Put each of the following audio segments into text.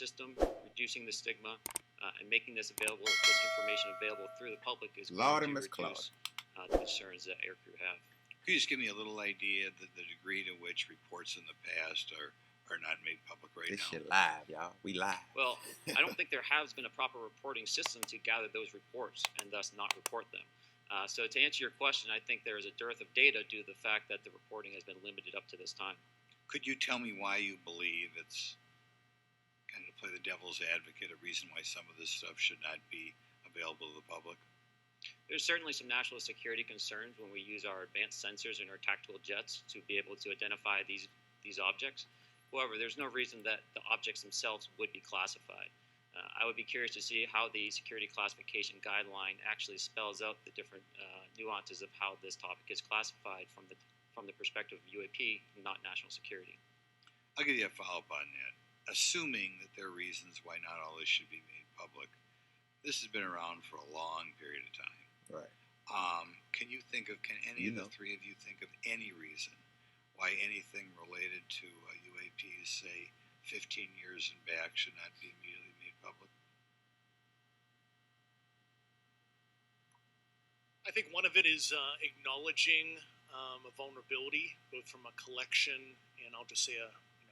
system, reducing the stigma, and making this information available through the public is going to reduce the concerns that aircrew have. Could you just give me a little idea of the degree to which reports in the past are not made public right now? This shit live, y'all. We live. Well, I don't think there has been a proper reporting system to gather those reports and thus not report them. So to answer your question, I think there is a dearth of data due to the fact that the reporting has been limited up to this time. Could you tell me why you believe it's, kind of to play the devil's advocate, a reason why some of this stuff should not be available to the public? There's certainly some national security concerns when we use our advanced sensors in our tactical jets to be able to identify these objects. However, there's no reason that the objects themselves would be classified. I would be curious to see how the security classification guideline actually spells out the different nuances of how this topic is classified from the perspective of UAP, not national security. I'll give you a follow-up on that. Assuming that there are reasons why not all this should be made public, this has been around for a long period of time. Right. Can any of the three of you think of any reason why anything related to UAPs, say 15 years and back, should not be immediately made public? I think one of it is acknowledging a vulnerability, both from a collection and I'll just say a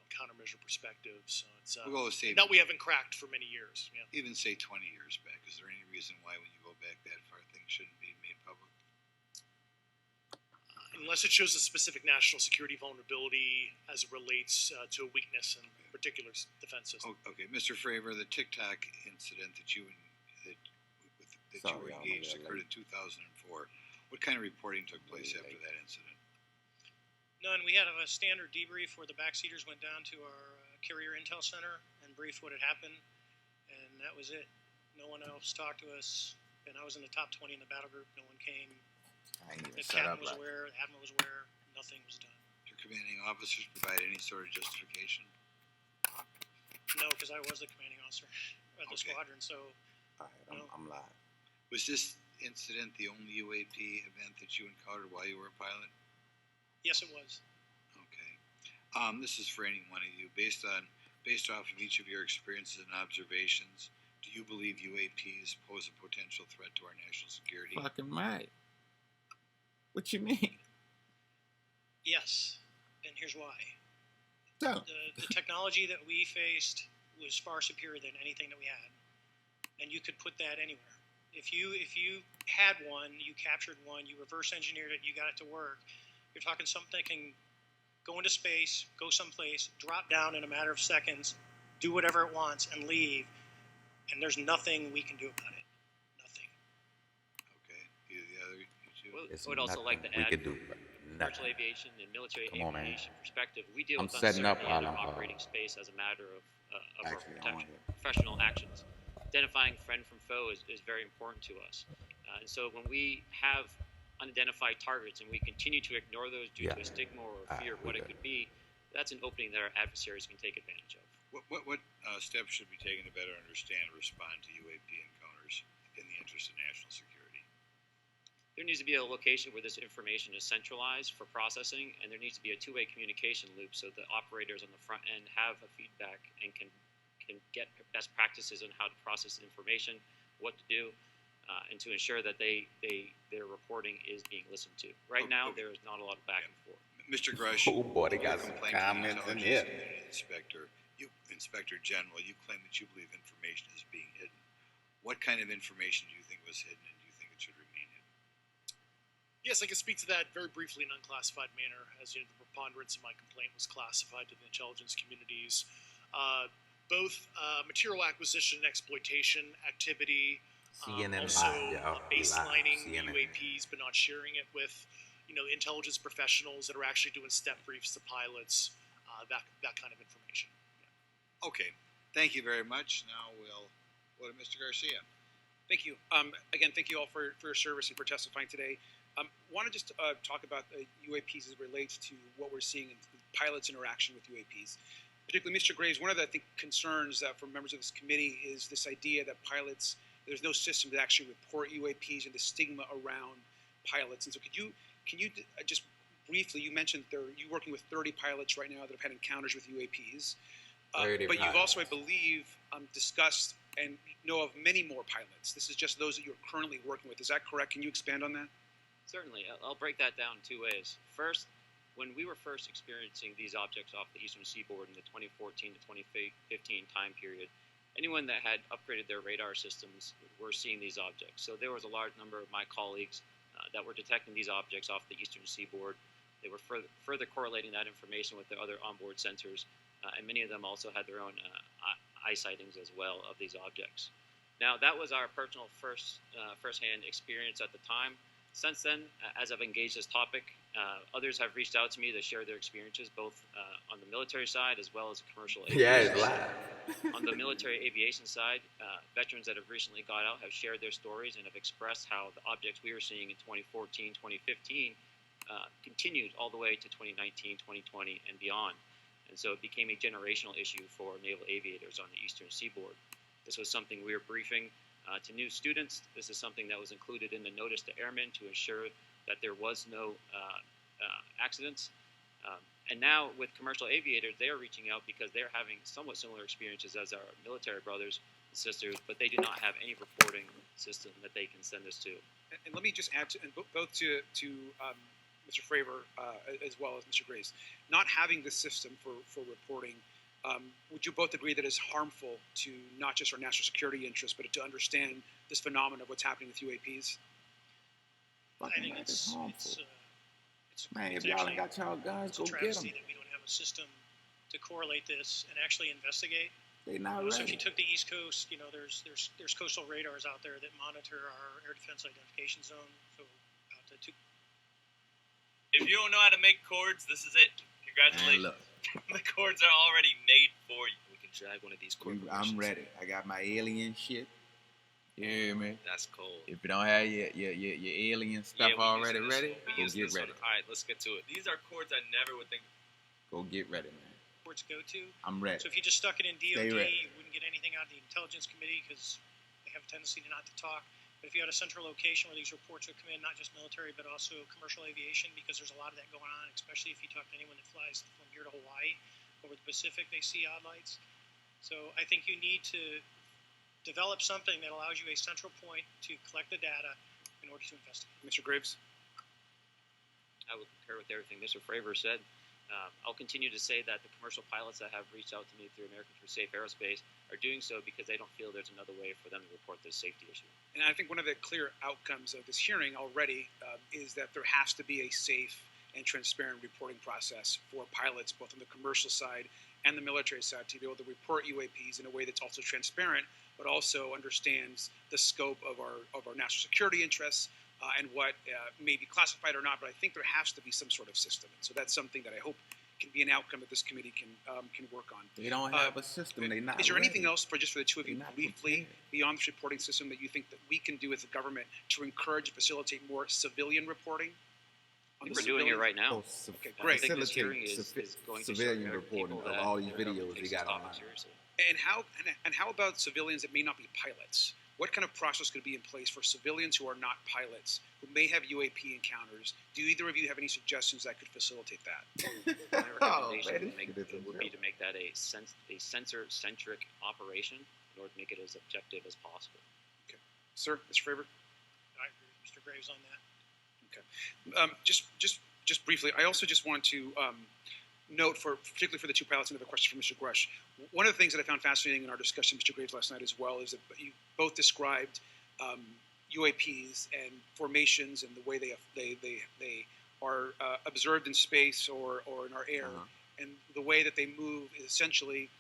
countermeasure perspective. So it's that we haven't cracked for many years. Yeah. Even say 20 years back. Is there any reason why, when you go back that far, things shouldn't be made public? Unless it shows a specific national security vulnerability as it relates to a weakness in a particular defense system. Okay, Mr. Fravor, the TikTok incident that you were engaged occurred in 2004. What kind of reporting took place after that incident? None. We had a standard debrief where the backseaters went down to our carrier intel center and briefed what had happened, and that was it. No one else talked to us, and I was in the top 20 in the battle group. No one came. The captain was aware, the admiral was aware, nothing was done. Your commanding officers provide any sort of justification? No, because I was the commanding officer of the squadron, so... All right, I'm live. Was this incident the only UAP event that you encountered while you were a pilot? Yes, it was. Okay. This is for any one of you. Based off of each of your experiences and observations, do you believe UAPs pose a potential threat to our national security? Fucking right. What you mean? Yes, and here's why. No. The technology that we faced was far superior than anything that we had, and you could put that anywhere. If you had one, you captured one, you reverse engineered it, you got it to work. You're talking something that can go into space, go someplace, drop down in a matter of seconds, do whatever it wants, and leave, and there's nothing we can do about it. Nothing. Okay. Either the other two? Well, I would also like to add, commercial aviation and military aviation perspective, we deal with uncertainty in our operating space as a matter of our protection, professional actions. Identifying friend from foe is very important to us. And so when we have unidentified targets and we continue to ignore those due to a stigma or a fear of what it could be, that's an opening that our adversaries can take advantage of. What steps should be taken to better understand and respond to UAP encounters in the interest of national security? There needs to be a location where this information is centralized for processing, and there needs to be a two-way communication loop so that operators on the front end have a feedback and can get best practices on how to process information, what to do, and to ensure that their reporting is being listened to. Right now, there is not a lot of back and forth. Mr. Grush, oh boy, they got some comments in here. Inspector General, you claim that you believe information is being hidden. What kind of information do you think was hidden, and do you think it should remain hidden? Yes, I can speak to that very briefly in an unclassified manner, as the preponderance of my complaint was classified to the intelligence communities. Both material acquisition and exploitation activity, also baselining UAPs, but not sharing it with, intelligence professionals that are actually doing step briefs to pilots, that kind of information. Yeah. Okay, thank you very much. Now we'll go to Mr. Garcia. Thank you. Again, thank you all for your service and for testifying today. Want to just talk about UAPs as it relates to what we're seeing in pilots' interaction with UAPs. Particularly, Mr. Graves, one of the concerns for members of this committee is this idea that pilots, there's no system to actually report UAPs and the stigma around pilots. And so can you just briefly, you mentioned you're working with 30 pilots right now that have had encounters with UAPs. But you've also, I believe, discussed and know of many more pilots. This is just those that you're currently working with. Is that correct? Can you expand on that? Certainly. I'll break that down in two ways. First, when we were first experiencing these objects off the eastern seaboard in the 2014 to 2015 time period, anyone that had upgraded their radar systems were seeing these objects. So there was a large number of my colleagues that were detecting these objects off the eastern seaboard. They were further correlating that information with their other onboard sensors, and many of them also had their own eye sightings as well of these objects. Now, that was our personal first-hand experience at the time. Since then, as I've engaged this topic, others have reached out to me to share their experiences, both on the military side as well as the commercial aviation side. On the military aviation side, veterans that have recently got out have shared their stories and have expressed how the objects we were seeing in 2014, 2015 continued all the way to 2019, 2020, and beyond. And so it became a generational issue for naval aviators on the eastern seaboard. This was something we were briefing to new students. This is something that was included in the notice to airmen to ensure that there was no accidents. And now with commercial aviators, they are reaching out because they're having somewhat similar experiences as our military brothers and sisters, but they do not have any reporting system that they can send us to. And let me just add to, and both to Mr. Fravor as well as Mr. Graves, not having this system for reporting, would you both agree that it's harmful to not just our national security interests, but to understand this phenomenon of what's happening with UAPs? I think it's harmful. Man, if y'all ain't got y'all guns, go get them. It's a travesty that we don't have a system to correlate this and actually investigate. They not ready. So if you took the East Coast, there's coastal radars out there that monitor our air defense identification zone. So out to two. If you don't know how to make chords, this is it. Congratulations. The chords are already made for you. We can drag one of these chords. I'm ready. I got my alien shit. Yeah, man. That's cold. If you don't have your alien stuff already ready, go get ready. All right, let's get to it. These are chords I never would think of. Go get ready, man. Chords go to. I'm ready. So if you just stuck it in DOD, you wouldn't get anything out of the Intelligence Committee because they have a tendency to not to talk. But if you had a central location where these reports would come in, not just military, but also commercial aviation, because there's a lot of that going on, especially if you talk to anyone that flies from here to Hawaii, over the Pacific, they see odd lights. So I think you need to develop something that allows you a central point to collect the data in order to investigate. Mr. Graves? I would concur with everything Mr. Fravor said. I'll continue to say that the commercial pilots that have reached out to me through American for Safe Aerospace are doing so because they don't feel there's another way for them to report this safety issue. And I think one of the clear outcomes of this hearing already is that there has to be a safe and transparent reporting process for pilots, both on the commercial side and the military side, to be able to report UAPs in a way that's also transparent, but also understands the scope of our national security interests and what may be classified or not. But I think there has to be some sort of system. And so that's something that I hope can be an outcome that this committee can work on. They don't have a system. They not. Is there ready. anything else for the two of you briefly beyond this reporting system that you think that we can do as a government to encourage and facilitate more civilian reporting? I think we're doing it right now. Okay, great. I think this hearing is going to civilian reporting of all these videos they got online. And how about civilians that may not be pilots? What kind of process could be in place for civilians who are not pilots, who may have UAP encounters? Do either of you have any suggestions that could facilitate that? My recommendation would be to make that a sensor-centric operation in order to make it as objective as possible. Okay. Sir, Mr. Fravor? I agree with Mr. Graves on that. Okay. Just briefly, I also just want to note, particularly for the two pilots, another question from Mr. Grush. One of the things that I found fascinating in our discussion, Mr. Graves, last night as well, is that you both described UAPs and formations and the way they are observed in space or in our air, and the way that they move is essentially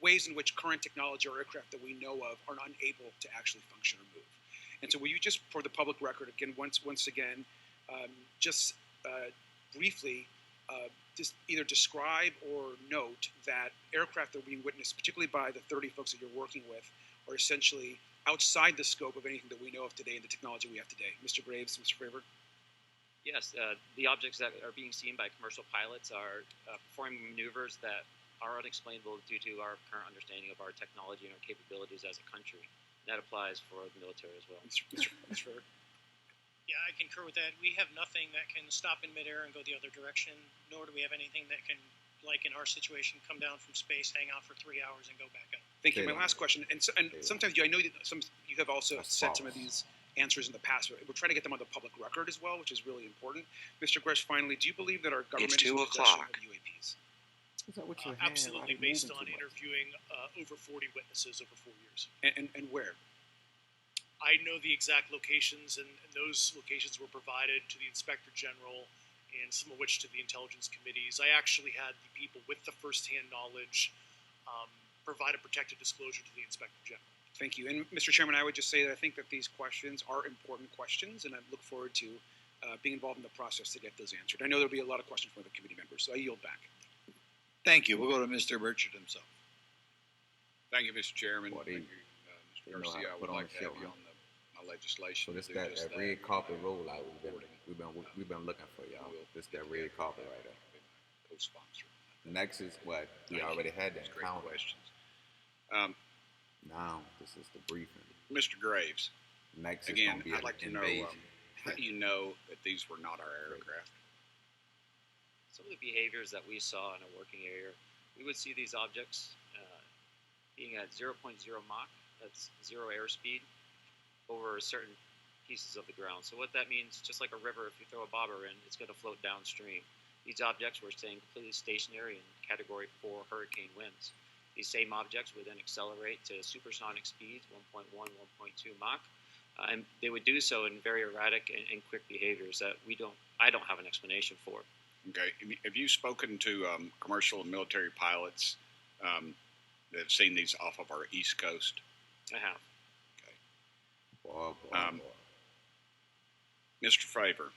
ways in which current technology or aircraft that we know of are unable to actually function or move. And so will you just, for the public record, again, once again, just briefly just either describe or note that aircraft that are being witnessed, particularly by the 30 folks that you're working with, are essentially outside the scope of anything that we know of today and the technology we have today. Mr. Graves, Mr. Fravor? Yes, the objects that are being seen by commercial pilots are performing maneuvers that are unexplainable due to our current understanding of our technology and our capabilities as a country. That applies for the military as well. Mr. Fravor? Yeah, I concur with that. We have nothing that can stop in midair and go the other direction, nor do we have anything that can like in our situation, come down from space, hang out for 3 hours, and go back up. Thank you. My last question, and sometimes I know that you have also said some of these answers in the past. We're trying to get them on the public record as well, which is really important. Mr. Gresh, finally, do you believe that our government is in possession of UAPs? Is that what Absolutely, based on interviewing over 40 witnesses over 4 years. And where? I know the exact locations, and those locations were provided to the Inspector General, and some of which to the intelligence committees. I actually had the people with the first-hand knowledge provide a protected disclosure to the Inspector General. Thank you. And Mr. Chairman, I would just say that I think that these questions are important questions, and I look forward to being involved in the process to get those answered. I know there'll be a lot of questions from the committee members, so I yield back. Thank you. We'll go to Mr. Burchett himself. Thank you, Mr. Chairman. Boy, Thank you, Mr. Garcia. I would like to have you on my legislation. So this that red carpet rollout we've been looking for, y'all. This that red carpet right there. Co-sponsor. Next is what we already had that encounter. Questions. Now this is the briefing. Mr. Graves. Next is again, gonna be I'd like to know how do you know that these were not our aircraft? Some of the behaviors that we saw in a working area, we would see these objects being at 0.0 Mach, that's 0 airspeed, over certain pieces of the ground. So what that means, just like a river, if you throw a bobber in, it's going to float downstream. These objects were staying completely stationary in Category 4 hurricane winds. These same objects would then accelerate to supersonic speeds, 1.1, 1.2 Mach, and they would do so in very erratic and quick behaviors that I don't have an explanation for. Okay. Have you spoken to commercial and military pilots that have seen these off of our East Coast? I have. Okay. Mr. Favor,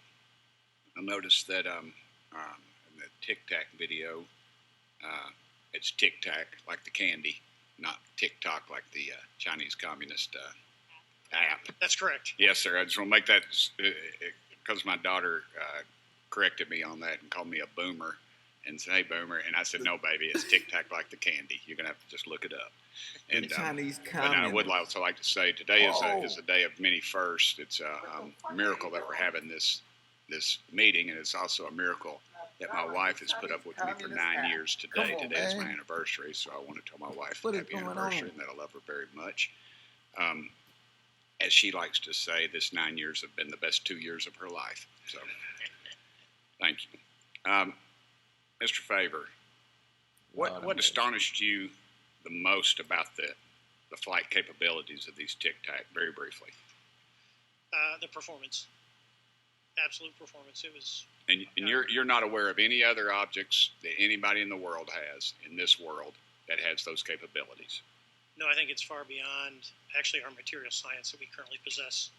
I noticed that in the Tic Tac video, it's Tic Tac like the candy, not TikTok like the Chinese Communist app. That's correct. Yes, sir. I just want to make that because my daughter corrected me on that and called me a boomer and said, "Hey, boomer," and I said, "No, baby, it's Tic Tac like the candy. You're gonna have to just look it up." And Chinese but I would also like to say today is a day of many firsts. It's a miracle that we're having this meeting, and it's also a miracle that my wife has put up with me for 9 years today. Today is my anniversary, so I want to tell my wife happy anniversary and that I love her very much. As she likes to say, this 9 years have been the best 2 years of her life. So, thank you. Mr. Favor, what astonished you the most about the flight capabilities of these Tic Tac, very briefly? The performance. Absolute performance. It was. And you're not aware of any other objects that anybody in the world has, in this world, that has those capabilities? No, I think it's far beyond actually our material science that we currently possess.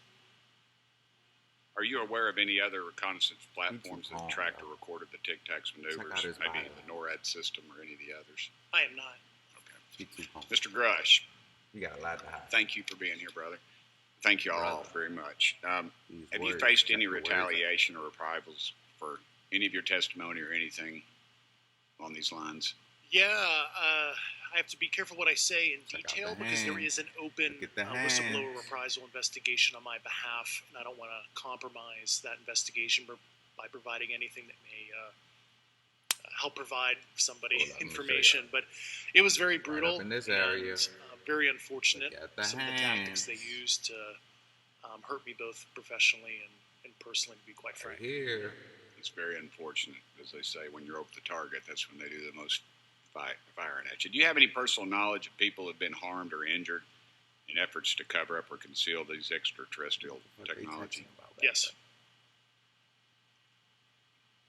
Are you aware of any other reconnaissance platforms that tracked or recorded the Tic Tac's maneuvers, maybe the NORAD system or any of the others? I am not. Okay. Mr. Grush. You got a lot to hide. Thank you for being here, brother. Thank you all very much. Have you faced any retaliation or reprisals for any of your testimony or anything on these lines? Yeah, I have to be careful what I say in detail because there is an open whistleblower reprisal investigation on my behalf, and I don't want to compromise that investigation by providing anything that may help provide somebody information. But it was very brutal in this area. And very unfortunate. Some of the tactics they used to hurt me both professionally and personally, to be quite frank. Here. It's very unfortunate, as they say, when you're over the target, that's when they do the most firing at you. Do you have any personal knowledge of people who have been harmed or injured in efforts to cover up or conceal these extraterrestrial technology? Yes.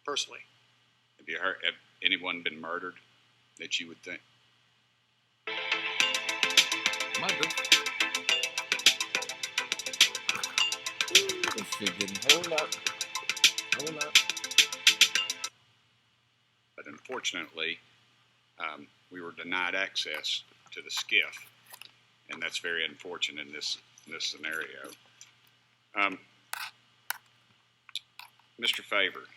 Personally. Have anyone been murdered that you would think? Hold up. But unfortunately, we were denied access to the skiff, and that's very unfortunate in this scenario. Mr. Favor,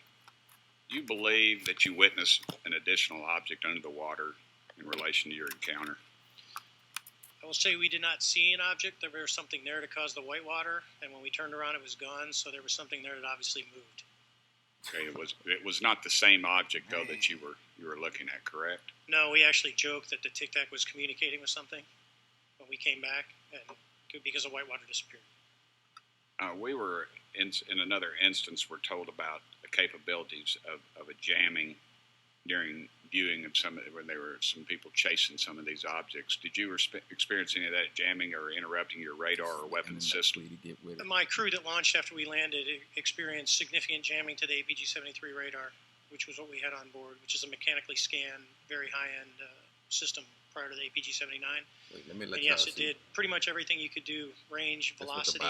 do you believe that you witnessed an additional object under the water in relation to your encounter? I will say we did not see an object. There was something there to cause the whitewater, and when we turned around, it was gone. So there was something there that obviously moved. Okay, it was not the same object though that you were looking at, correct? No, we actually joked that the Tic Tac was communicating with something when we came back, and because the whitewater disappeared. We were in another instance. We're told about the capabilities of a jamming during viewing of when there were some people chasing some of these objects. Did you experience any of that jamming or interrupting your radar or weapons system? My crew that launched after we landed experienced significant jamming to the APG-73 radar, which was what we had on board, which is a mechanically scanned, very high-end system prior to the APG-79. And yes, it did pretty much everything you could do: range, velocity,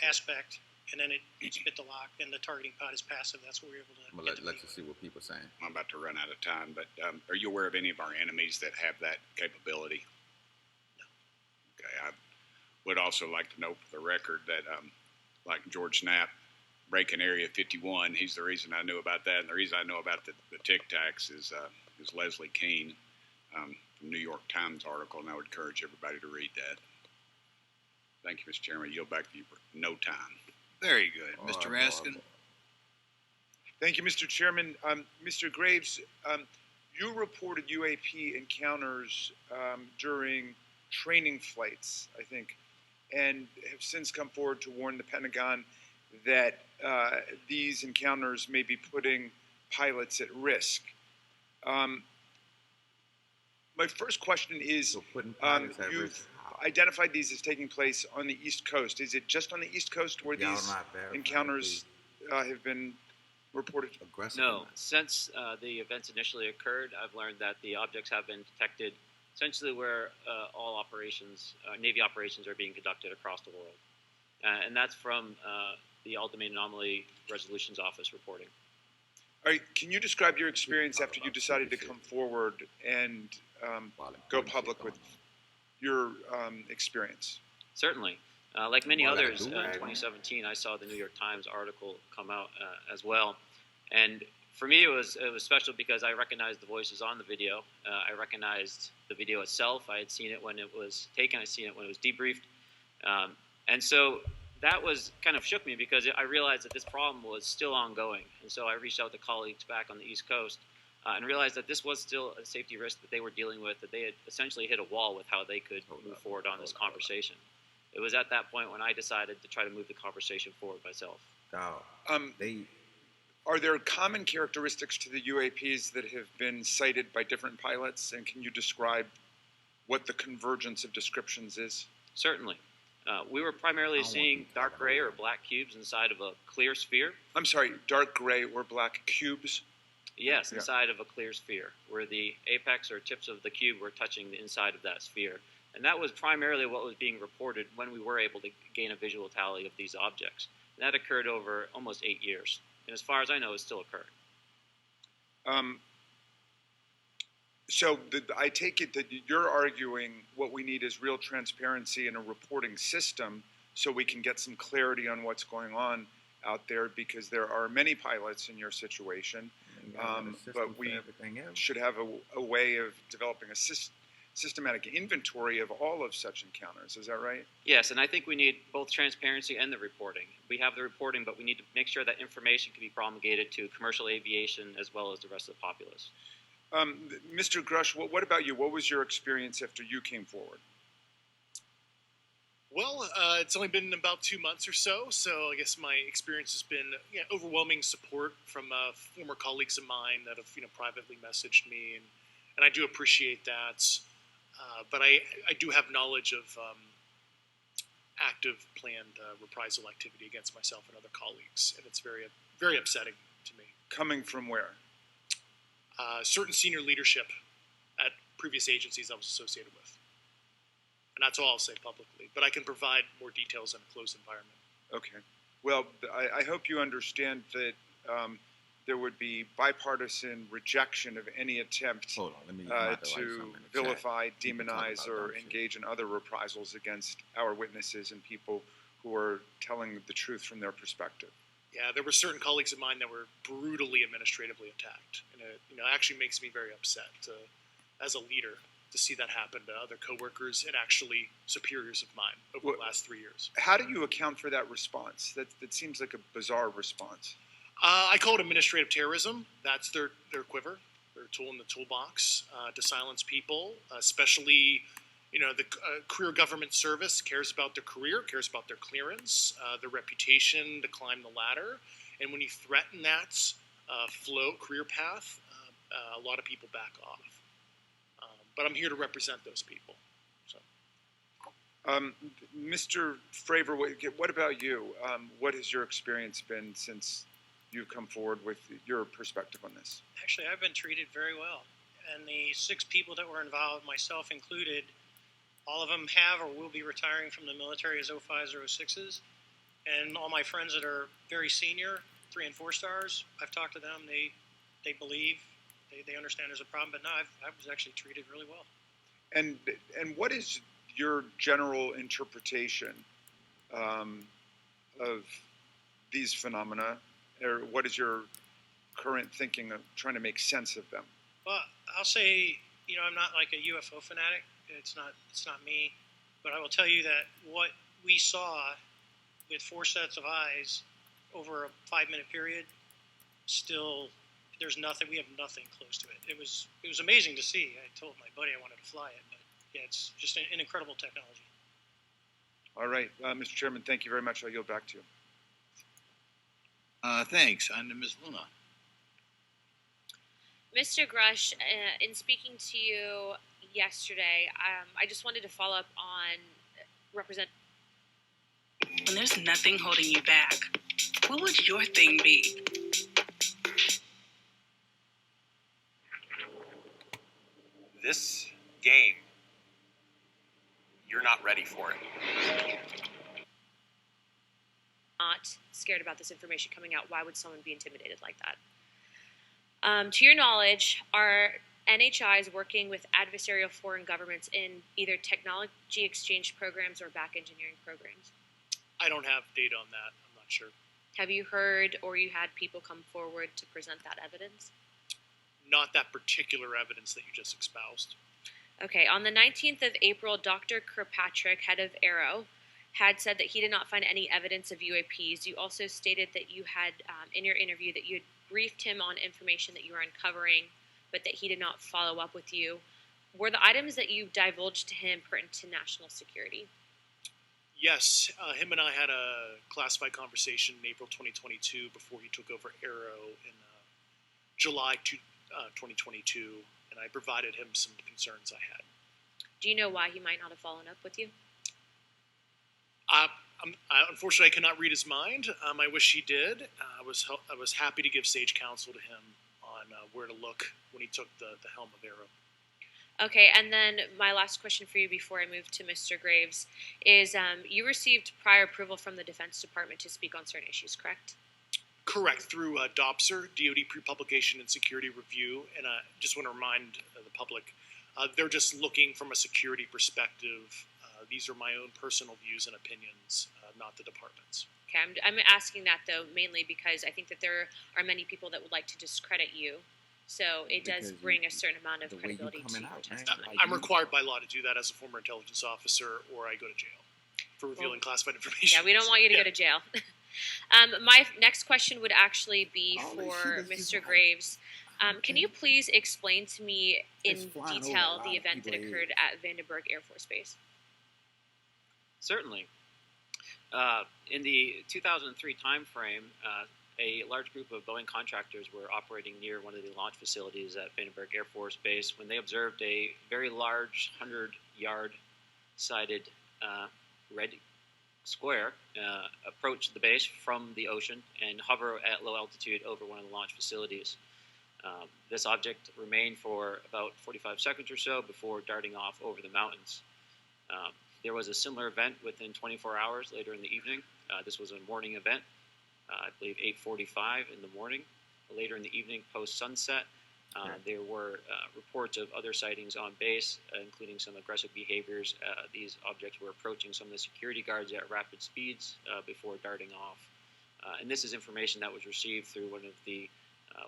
aspect, and then it spit the lock, and the targeting pod is passive. That's what we were able to I'm going to let you see what people are saying. I'm about to run out of time, but are you aware of any of our enemies that have that capability? No. Okay, I would also like to note for the record that, like George Knapp, breaking Area 51, he's the reason I knew about that, and the reason I know about the Tic Tacs is Leslie Keene from New York Times article, and I would encourage everybody to read that. Thank you, Mr. Chairman. I yield back to you for no time. Very good. Mr. Raskin? Thank you, Mr. Chairman. Mr. Graves, you reported UAP encounters during training flights, I think, and have since come forward to warn the Pentagon that these encounters may be putting pilots at risk. My first question is, you've identified these as taking place on the East Coast. Is it just on the East Coast where these encounters have been reported? No. Since the events initially occurred, I've learned that the objects have been detected essentially where all operations, Navy operations, are being conducted across the world. And that's from the Ultimate Anomaly Resolutions Office reporting. All right, can you describe your experience after you decided to come forward and go public with your experience? Certainly. Like many others, in 2017, I saw the New York Times article come out as well. And for me, it was special because I recognized the voices on the video. I recognized the video itself. I had seen it when it was taken. I seen it when it was debriefed. And so that was kind of shook me because I realized that this problem was still ongoing. And so I reached out to colleagues back on the East Coast and realized that this was still a safety risk that they were dealing with, that they had essentially hit a wall with how they could move forward on this conversation. It was at that point when I decided to try to move the conversation forward myself. Are there common characteristics to the UAPs that have been cited by different pilots, and can you describe what the convergence of descriptions is? Certainly. We were primarily seeing dark gray or black cubes inside of a clear sphere. I'm sorry, dark gray or black cubes? Yes, inside of a clear sphere, where the apex or tips of the cube were touching the inside of that sphere. And that was primarily what was being reported when we were able to gain a visual tally of these objects. And that occurred over almost 8 years. And as far as I know, it's still occurring. So I take it that you're arguing what we need is real transparency in a reporting system so we can get some clarity on what's going on out there, because there are many pilots in your situation, but we should have a way of developing a systematic inventory of all of such encounters. Is that right? Yes, and I think we need both transparency and the reporting. We have the reporting, but we need to make sure that information can be promulgated to commercial aviation as well as the rest of the populace. Mr. Grush, what about you? What was your experience after you came forward? Well, it's only been about 2 months or so, I guess my experience has been overwhelming support from former colleagues of mine that have privately messaged me, and I do appreciate that. But I do have knowledge of active planned reprisal activity against myself and other colleagues, and it's very, very upsetting to me. Coming from where? Certain senior leadership at previous agencies I was associated with. And that's all I'll say publicly, but I can provide more details in a closed environment. Okay. Well, I hope you understand that there would be bipartisan rejection of any attempt to vilify, demonize, or engage in other reprisals against our witnesses and people who are telling the truth from their perspective. Yeah, there were certain colleagues of mine that were brutally administratively attacked, and it actually makes me very upset as a leader to see that happen to other coworkers and actually superiors of mine over the last 3 years. How do you account for that response? That seems like a bizarre response. I call it administrative terrorism. That's their quiver, their tool in the toolbox to silence people, especially, the career government service cares about their career, cares about their clearance, their reputation to climb the ladder. And when you threaten that career path, a lot of people back off. But I'm here to represent those people. So. Mr. Fravor, what about you? What has your experience been since you've come forward with your perspective on this? Actually, I've been treated very well. And the 6 people that were involved, myself included, all of them have or will be retiring from the military as 05s or 06s. And all my friends that are very senior, 3 and 4 stars, I've talked to them. They believe, they understand there's a problem. But no, I was actually treated really well. And what is your general interpretation of these phenomena, or what is your current thinking of trying to make sense of them? Well, I'll say, I'm not like a UFO fanatic. It's not me, but I will tell you that what we saw with 4 sets of eyes over a 5-minute period, still, there's nothing. We have nothing close to it. It was amazing to see. I told my buddy I wanted to fly it, but yeah, it's just an incredible technology. All right, Mr. Chairman, thank you very much. I'll yield back to you. Thanks. On to Ms. Luna. Mr. Grush, in speaking to you yesterday, I just wanted to follow up on When there's nothing holding you back, what would your thing be? This game, you're not ready for it. Not scared about this information coming out. Why would someone be intimidated like that? To your knowledge, are NHIs working with adversarial foreign governments in either technology exchange programs or back engineering programs? I don't have data on that. I'm not sure. Have you heard or you had people come forward to present that evidence? Not that particular evidence that you just espoused. Okay, on the 19th of April, Dr. Kirkpatrick, head of AARO, had said that he did not find any evidence of UAPs. You also stated that you had, in your interview, that you had briefed him on information that you were uncovering, but that he did not follow up with you. Were the items that you divulged to him pertinent to national security? Yes, him and I had a classified conversation in April 2022 before he took over AARO in July 2022, and I provided him some concerns I had. Do you know why he might not have followed up with you? Unfortunately, I cannot read his mind. I wish he did. I was happy to give sage counsel to him on where to look when he took the helm of AARO. Okay, and then my last question for you before I move to Mr. Graves is you received prior approval from the Defense Department to speak on certain issues, correct? Correct, through DOPSR, DoD Pre-Publication and Security Review, and I just want to remind the public, they're just looking from a security perspective. These are my own personal views and opinions, not the department's. Okay, I'm asking that, though, mainly because I think that there are many people that would like to discredit you. So it does bring a certain amount of credibility to your testimony. I'm required by law to do that as a former intelligence officer, or I go to jail for revealing classified information. Yeah, we don't want you to go to jail. My next question would actually be for Mr. Graves. Can you please explain to me in detail the event that occurred at Vandenberg Air Force Base? Certainly. In the 2003 timeframe, a large group of Boeing contractors were operating near one of the launch facilities at Vandenberg Air Force Base when they observed a very large 100-yard-sided red square approach the base from the ocean and hover at low altitude over one of the launch facilities. This object remained for about 45 seconds or so before darting off over the mountains. There was a similar event within 24 hours later in the evening. This was a morning event, I believe 8:45 in the morning. Later in the evening, post-sunset, there were reports of other sightings on base, including some aggressive behaviors. These objects were approaching some of the security guards at rapid speeds before darting off. And this is information that was received through one of the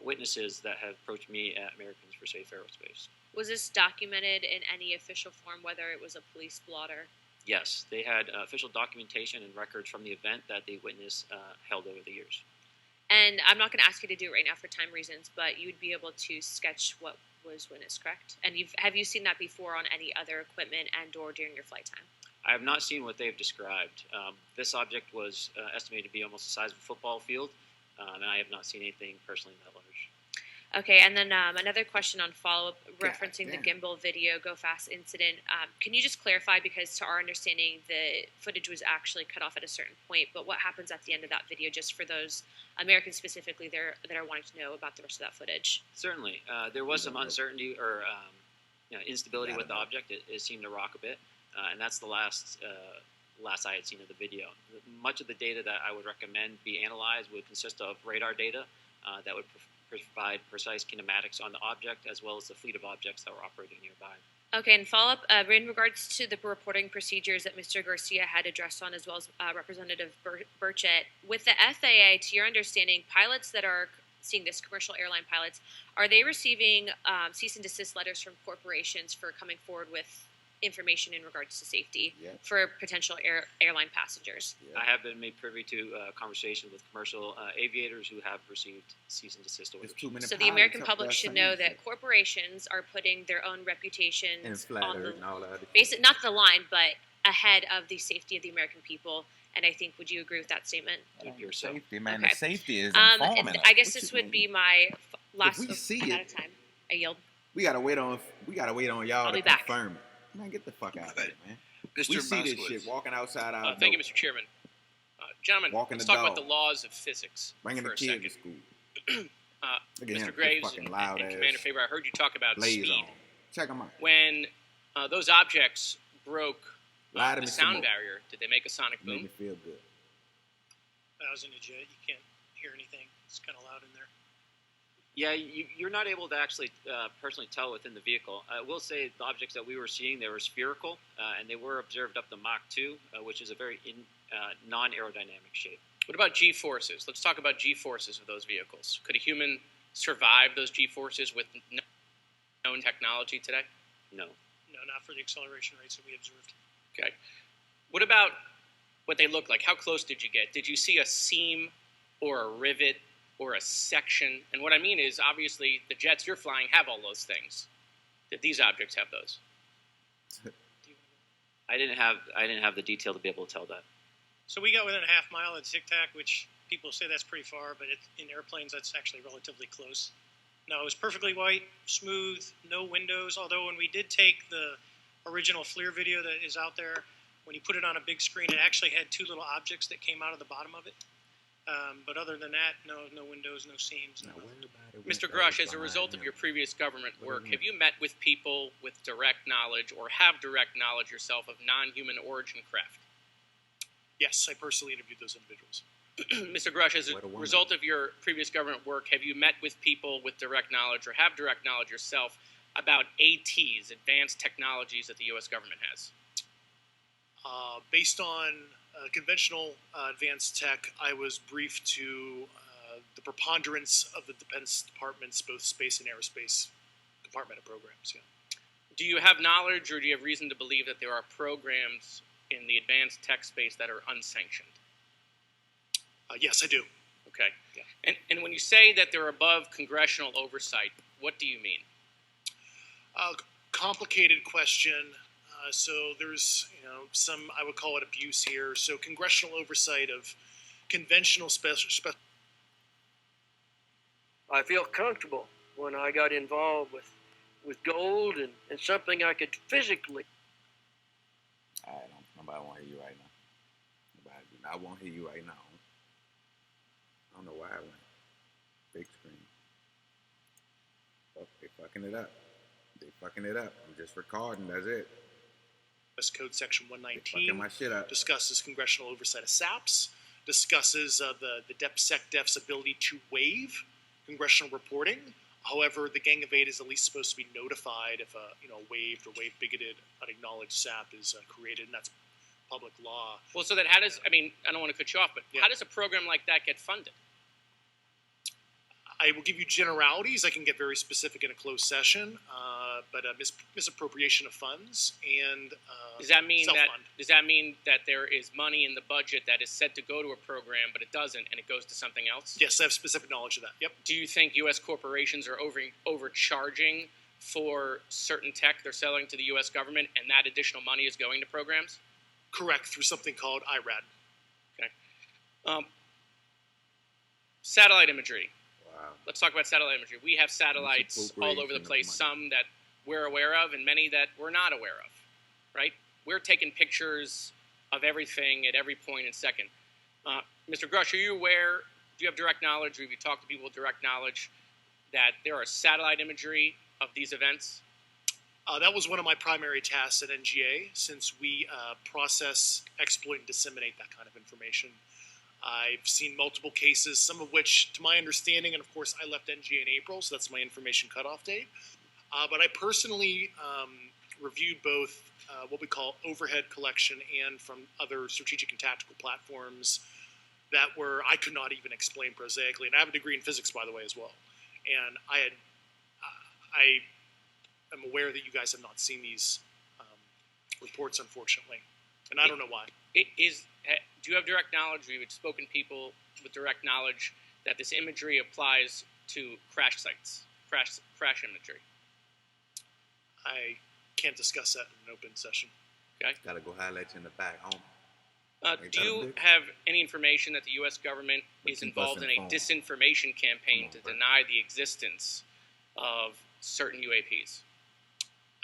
witnesses that have approached me at Americans for Safe Aerospace. Was this documented in any official form, whether it was a police blotter? Yes, they had official documentation and records from the event that the witness held over the years. And I'm not going to ask you to do it right now for time reasons, but you would be able to sketch what was witnessed, correct? And have you seen that before on any other equipment and/or during your flight time? I have not seen what they've described. This object was estimated to be almost the size of a football field, and I have not seen anything personally that large. Okay, and then another question on follow-up referencing the gimbal video Go Fast incident. Can you just clarify, because to our understanding, the footage was actually cut off at a certain point, but what happens at the end of that video, just for those Americans specifically there that are wanting to know about the rest of that footage? Certainly. There was some uncertainty or instability with the object. It seemed to rock a bit, and that's the last I had seen of the video. Much of the data that I would recommend be analyzed would consist of radar data that would provide precise kinematics on the object, as well as the fleet of objects that were operating nearby. Okay, and follow-up, in regards to the reporting procedures that Mr. Garcia had addressed on, as well as Representative Burchett, with the FAA, to your understanding, pilots that are seeing this, commercial airline pilots, are they receiving cease and desist letters from corporations for coming forward with information in regards to safety for potential airline passengers? I have been made privy to conversations with commercial aviators who have received cease and desist orders. So the American public should know that corporations are putting their own reputation on the not the line, but ahead of the safety of the American people. And I think, would you agree with that statement? Safety, man. Okay. The safety is informing. I guess this would be my last. If we see I'm it, out of time. I yield. We gotta wait on y'all to back. confirm it. Man, get the fuck out of here, man. Mr. We see this Moskowitz. shit walking outside our Thank you, Mr. Chairman. Gentlemen, let's talk about the laws of physics Bringing for the a kids second. to school. Mr. Graves and Commander Faber, I heard you talk about Blaze speed. on. Check them out. When those objects broke Lie to the me some sound more. barrier, did they make a sonic Make boom? me feel good. I was in a jet. You can't hear anything. It's kind of loud in there. Yeah, you're not able to actually personally tell within the vehicle. I will say the objects that we were seeing, they were spherical, and they were observed up to Mach 2, which is a very non-aerodynamic shape. What about G-forces? Let's talk about G-forces of those vehicles. Could a human survive those G-forces with known technology today? No. No, not for the acceleration rates that we observed. Okay. What about what they look like? How close did you get? Did you see a seam or a rivet or a section? And what I mean is, obviously, the jets you're flying have all those things. Did these objects have those? I didn't have the detail to be able to tell that. So we got within a half mile at Tic Tac, which people say that's pretty far, but in airplanes that's actually relatively close. No, it was perfectly white, smooth, no windows, although when we did take the original FLIR video that is out there, when you put it on a big screen, it actually had two little objects that came out of the bottom of it. But other than that, no windows, no seams. No. Mr. Grush, as a result of your previous government work, have you met with people with direct knowledge or have direct knowledge yourself of non-human origin craft? Yes, I personally interviewed those individuals. Mr. Grush, as a result of your previous government work, have you met with people with direct knowledge or have direct knowledge yourself about ATs, advanced technologies that the U.S. government has? Based on conventional advanced tech, I was briefed to the preponderance of the Defense Department's both space and aerospace compartment of programs. Yeah. Do you have knowledge or do you have reason to believe that there are programs in the advanced tech space that are unsanctioned? Yes, I do. Okay. Yeah. And when you say that they're above congressional oversight, what do you mean? Complicated question. So there's some, I would call it abuse here. So congressional oversight of conventional special. I feel comfortable when I got involved with gold and something I could physically. Nobody want to hear you right now. I won't hear you right now. I don't know why I went. Big screen. Oh, they fucking it up. I'm just recording. That's it. U.S. Code Section 119 fucking my shit up. Discusses congressional oversight of SAPs, discusses the DepSecDef's ability to waive congressional reporting. However, the Gang of Eight is at least supposed to be notified if a waived or waive bigoted, unacknowledged SAP is created, and that's public law. Well, so then how does, I don't want to cut you off, but how does a program like that get funded? I will give you generalities. I can get very specific in a closed session. but a misappropriation of funds and does that mean self-fund. that there is money in the budget that is set to go to a program, but it doesn't, and it goes to something else? Yes, I have specific knowledge of that. Yep. Do you think U.S. corporations are overcharging for certain tech they're selling to the U.S. government, and that additional money is going to programs? Correct, through something called IRAD. Okay. Satellite imagery. Wow. Let's talk about satellite imagery. We have satellites all over the place, some that we're aware of and many that we're not aware of, right? We're taking pictures of everything at every point and second. Mr. Grush, are you aware, do you have direct knowledge, or have you talked to people with direct knowledge that there are satellite imagery of these events? That was one of my primary tasks at NGA, since we process, exploit, and disseminate that kind of information. I've seen multiple cases, some of which, to my understanding, and of course I left NGA in April, so that's my information cutoff date. But I personally reviewed both what we call overhead collection and from other strategic and tactical platforms that I could not even explain prosaically. And I have a degree in physics, by the way, as well. And I am aware that you guys have not seen these reports, unfortunately. And I don't know why. Do you have direct knowledge, or you've spoken to people with direct knowledge that this imagery applies to crash sites, crash imagery? I can't discuss that in an open session. Okay. Gotta go highlight you in the back. Do you have any information that the U.S. government is involved in a disinformation campaign to deny the existence of certain UAPs?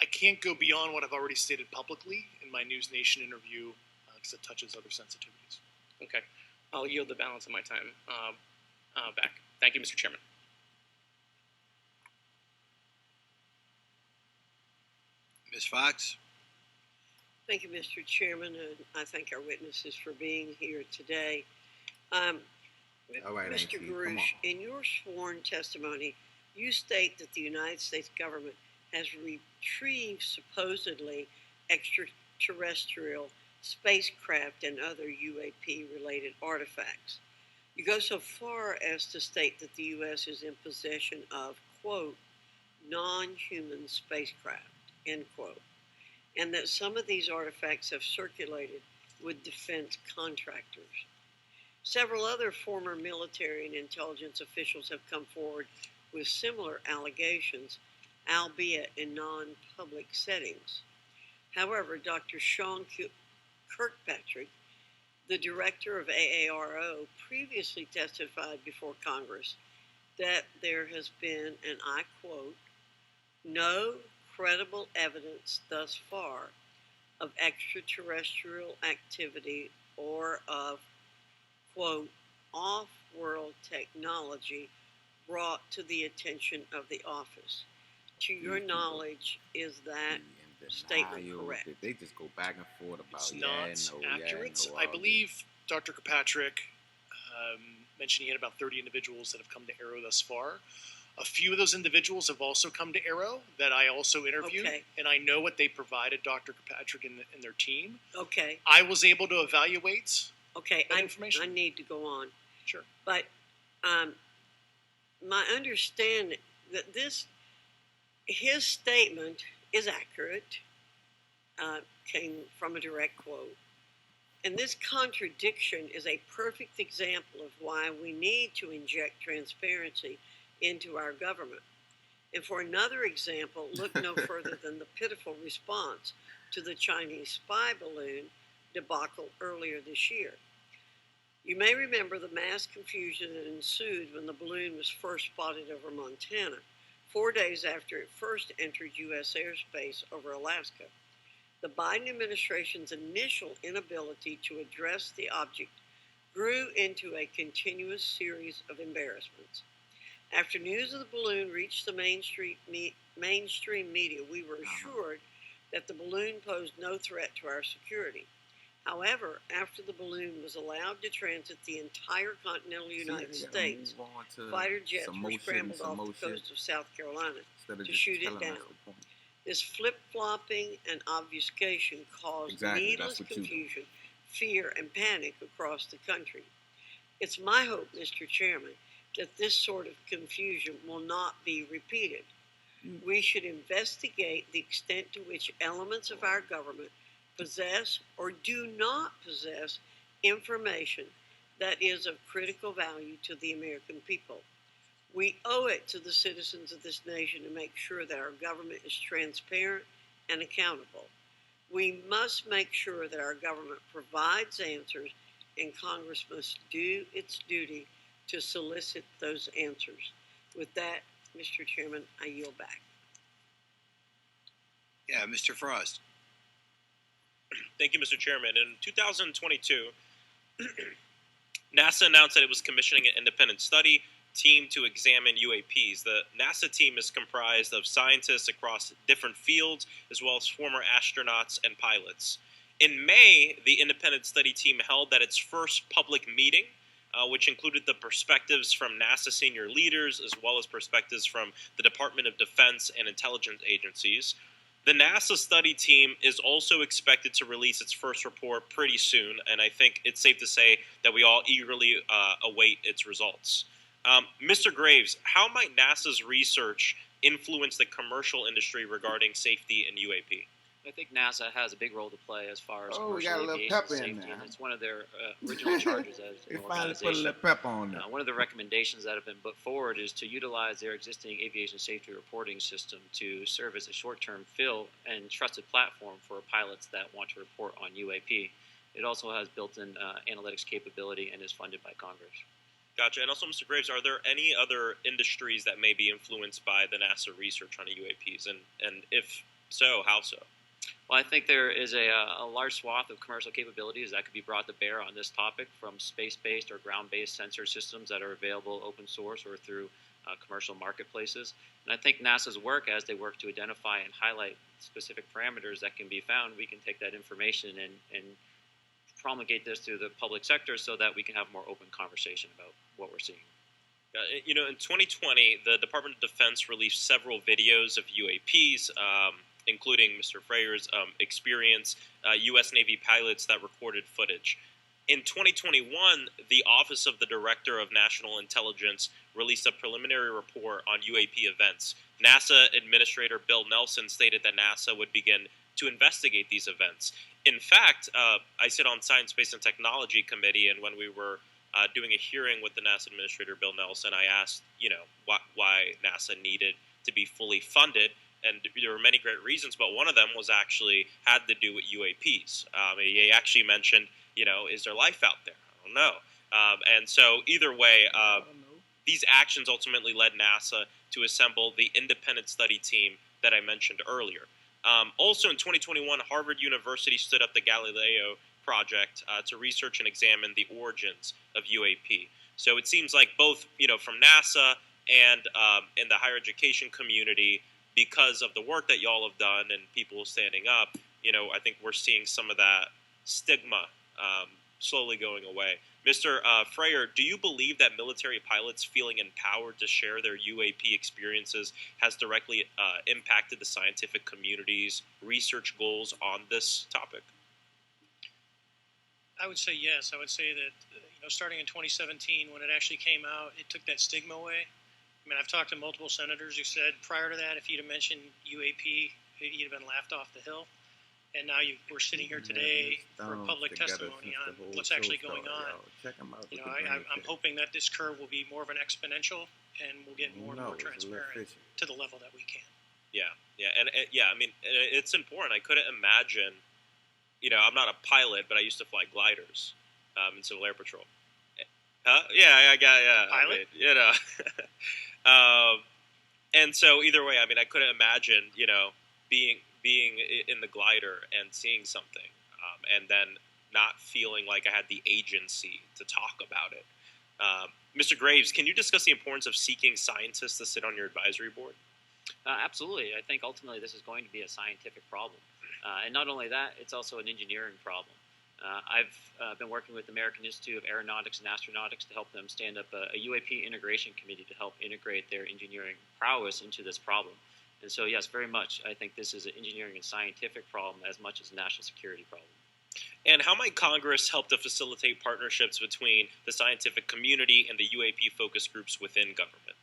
I can't go beyond what I've already stated publicly in my News Nation interview because it touches other sensitivities. Okay. I'll yield the balance of my time back. Thank you, Mr. Chairman. Ms. Fox? Thank you, Mr. Chairman, and I thank our witnesses for being here today. All right, Mr. Grush, in your sworn testimony, you state that the United States government has retrieved supposedly extraterrestrial spacecraft and other UAP-related artifacts. You go so far as to state that the U.S. is in possession of, quote, non-human spacecraft, end quote, and that some of these artifacts have circulated with defense contractors. Several other former military and intelligence officials have come forward with similar allegations, albeit in non-public settings. However, Dr. Sean Kirkpatrick, the director of AARO, previously testified before Congress that there has been, and I quote, no credible evidence thus far of extraterrestrial activity or of, quote, off-world technology brought to the attention of the office. To your knowledge, is that statement correct? They just go back and forth about it's not accurate. I believe Dr. Kirkpatrick mentioned he had about 30 individuals that have come to Arrow thus far. A few of those individuals have also come to Arrow that I also interviewed, and I know what they provided Dr. Kirkpatrick and their team. Okay. I was able to evaluate that information. I need to go on. Sure. But my understanding that his statement is accurate, came from a direct quote. And this contradiction is a perfect example of why we need to inject transparency into our government. And for another example, look no further than the pitiful response to the Chinese spy balloon debacle earlier this year. You may remember the mass confusion that ensued when the balloon was first spotted over Montana, 4 days after it first entered U.S. airspace over Alaska. The Biden administration's initial inability to address the object grew into a continuous series of embarrassments. After news of the balloon reached the mainstream media, we were assured that the balloon posed no threat to our security. However, after the balloon was allowed to transit the entire continental United States, fighter jets were scrambled off the coast of South Carolina to shoot it down. This flip-flopping and obfuscation caused needless confusion, fear, and panic across the country. It's my hope, Mr. Chairman, that this sort of confusion will not be repeated. We should investigate the extent to which elements of our government possess or do not possess information that is of critical value to the American people. We owe it to the citizens of this nation to make sure that our government is transparent and accountable. We must make sure that our government provides answers, and Congress must do its duty to solicit those answers. With that, Mr. Chairman, I yield back. Yeah, Mr. Frost. Thank you, Mr. Chairman. In 2022, NASA announced that it was commissioning an independent study team to examine UAPs. The NASA team is comprised of scientists across different fields, as well as former astronauts and pilots. In May, the independent study team held its first public meeting, which included the perspectives from NASA senior leaders, as well as perspectives from the Department of Defense and intelligence agencies. The NASA study team is also expected to release its first report pretty soon, and I think it's safe to say that we all eagerly await its results. Mr. Graves, how might NASA's research influence the commercial industry regarding safety in UAP? I think NASA has a big role to play as far as we commercial got a little aviation pepper in safety, there. and it's one of their original charges as They an finally put a organization. little pepper on there. One of the recommendations that have been put forward is to utilize their existing aviation safety reporting system to serve as a short-term fill and trusted platform for pilots that want to report on UAP. It also has built-in analytics capability and is funded by Congress. Gotcha. And also, Mr. Graves, are there any other industries that may be influenced by the NASA research on UAPs? And if so, how so? Well, I think there is a large swath of commercial capabilities that could be brought to bear on this topic, from space-based or ground-based sensor systems that are available open source or through commercial marketplaces. And I think NASA's work, as they work to identify and highlight specific parameters that can be found, we can take that information and promulgate this to the public sector so that we can have more open conversation about what we're seeing. In 2020, the Department of Defense released several videos of UAPs, including Mr. Freier's experience, U.S. Navy pilots that recorded footage. In 2021, the Office of the Director of National Intelligence released a preliminary report on UAP events. NASA Administrator Bill Nelson stated that NASA would begin to investigate these events. In fact, I sit on Science, Space, and Technology Committee, and when we were doing a hearing with the NASA Administrator Bill Nelson, I asked, why NASA needed to be fully funded. And there were many great reasons, but one of them was actually had to do with UAPs. He actually mentioned, is there life out there? I don't know. And so either way, these actions ultimately led NASA to assemble the independent study team that I mentioned earlier. Also in 2021, Harvard University stood up the Galileo project to research and examine the origins of UAP. So it seems like both, from NASA and in the higher education community, because of the work that y'all have done and people standing up, I think we're seeing some of that stigma slowly going away. Mr. Freier, do you believe that military pilots feeling empowered to share their UAP experiences has directly impacted the scientific community's research goals on this topic? I would say yes. I would say that, starting in 2017, when it actually came out, it took that stigma away. I mean, I've talked to multiple senators who said prior to that, if you'd have mentioned UAP, you'd have been laughed off the hill. And now we're sitting here today for public testimony on what's actually going on. I'm hoping that this curve will be more of an exponential, and we'll get more and more transparent to the level that we can. Yeah, and I mean, it's important. I couldn't imagine. I'm not a pilot, but I used to fly gliders in Civil Air Patrol. Yeah. Pilot? And so either way, I mean, I couldn't imagine, being in the glider and seeing something, and then not feeling like I had the agency to talk about it. Mr. Graves, can you discuss the importance of seeking scientists to sit on your advisory board? Absolutely. I think ultimately this is going to be a scientific problem. And not only that, it's also an engineering problem. I've been working with the American Institute of Aeronautics and Astronautics to help them stand up a UAP integration committee to help integrate their engineering prowess into this problem. And so, yes, very much, I think this is an engineering and scientific problem as much as a national security problem. And how might Congress help to facilitate partnerships between the scientific community and the UAP focus groups within government?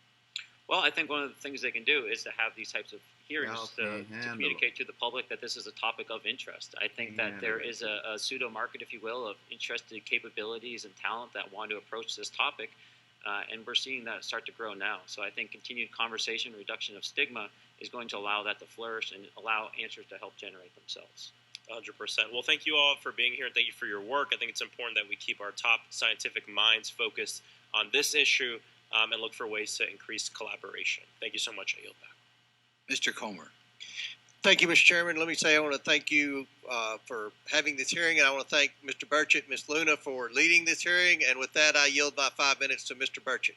Well, I think one of the things they can do is to have these types of hearings to communicate to the public that this is a topic of interest. I think that there is a pseudo market, if you will, of interested capabilities and talent that want to approach this topic, and we're seeing that start to grow now. So I think continued conversation, reduction of stigma, is going to allow that to flourish and allow answers to help generate themselves. 100%. Well, thank you all for being here, and thank you for your work. I think it's important that we keep our top scientific minds focused on this issue and look for ways to increase collaboration. Thank you so much. I yield back. Mr. Comer. Thank you, Mr. Chairman. Let me say I want to thank you for having this hearing, and I want to thank Mr. Burchett, Ms. Luna for leading this hearing. And with that, I yield my 5 minutes to Mr. Burchett.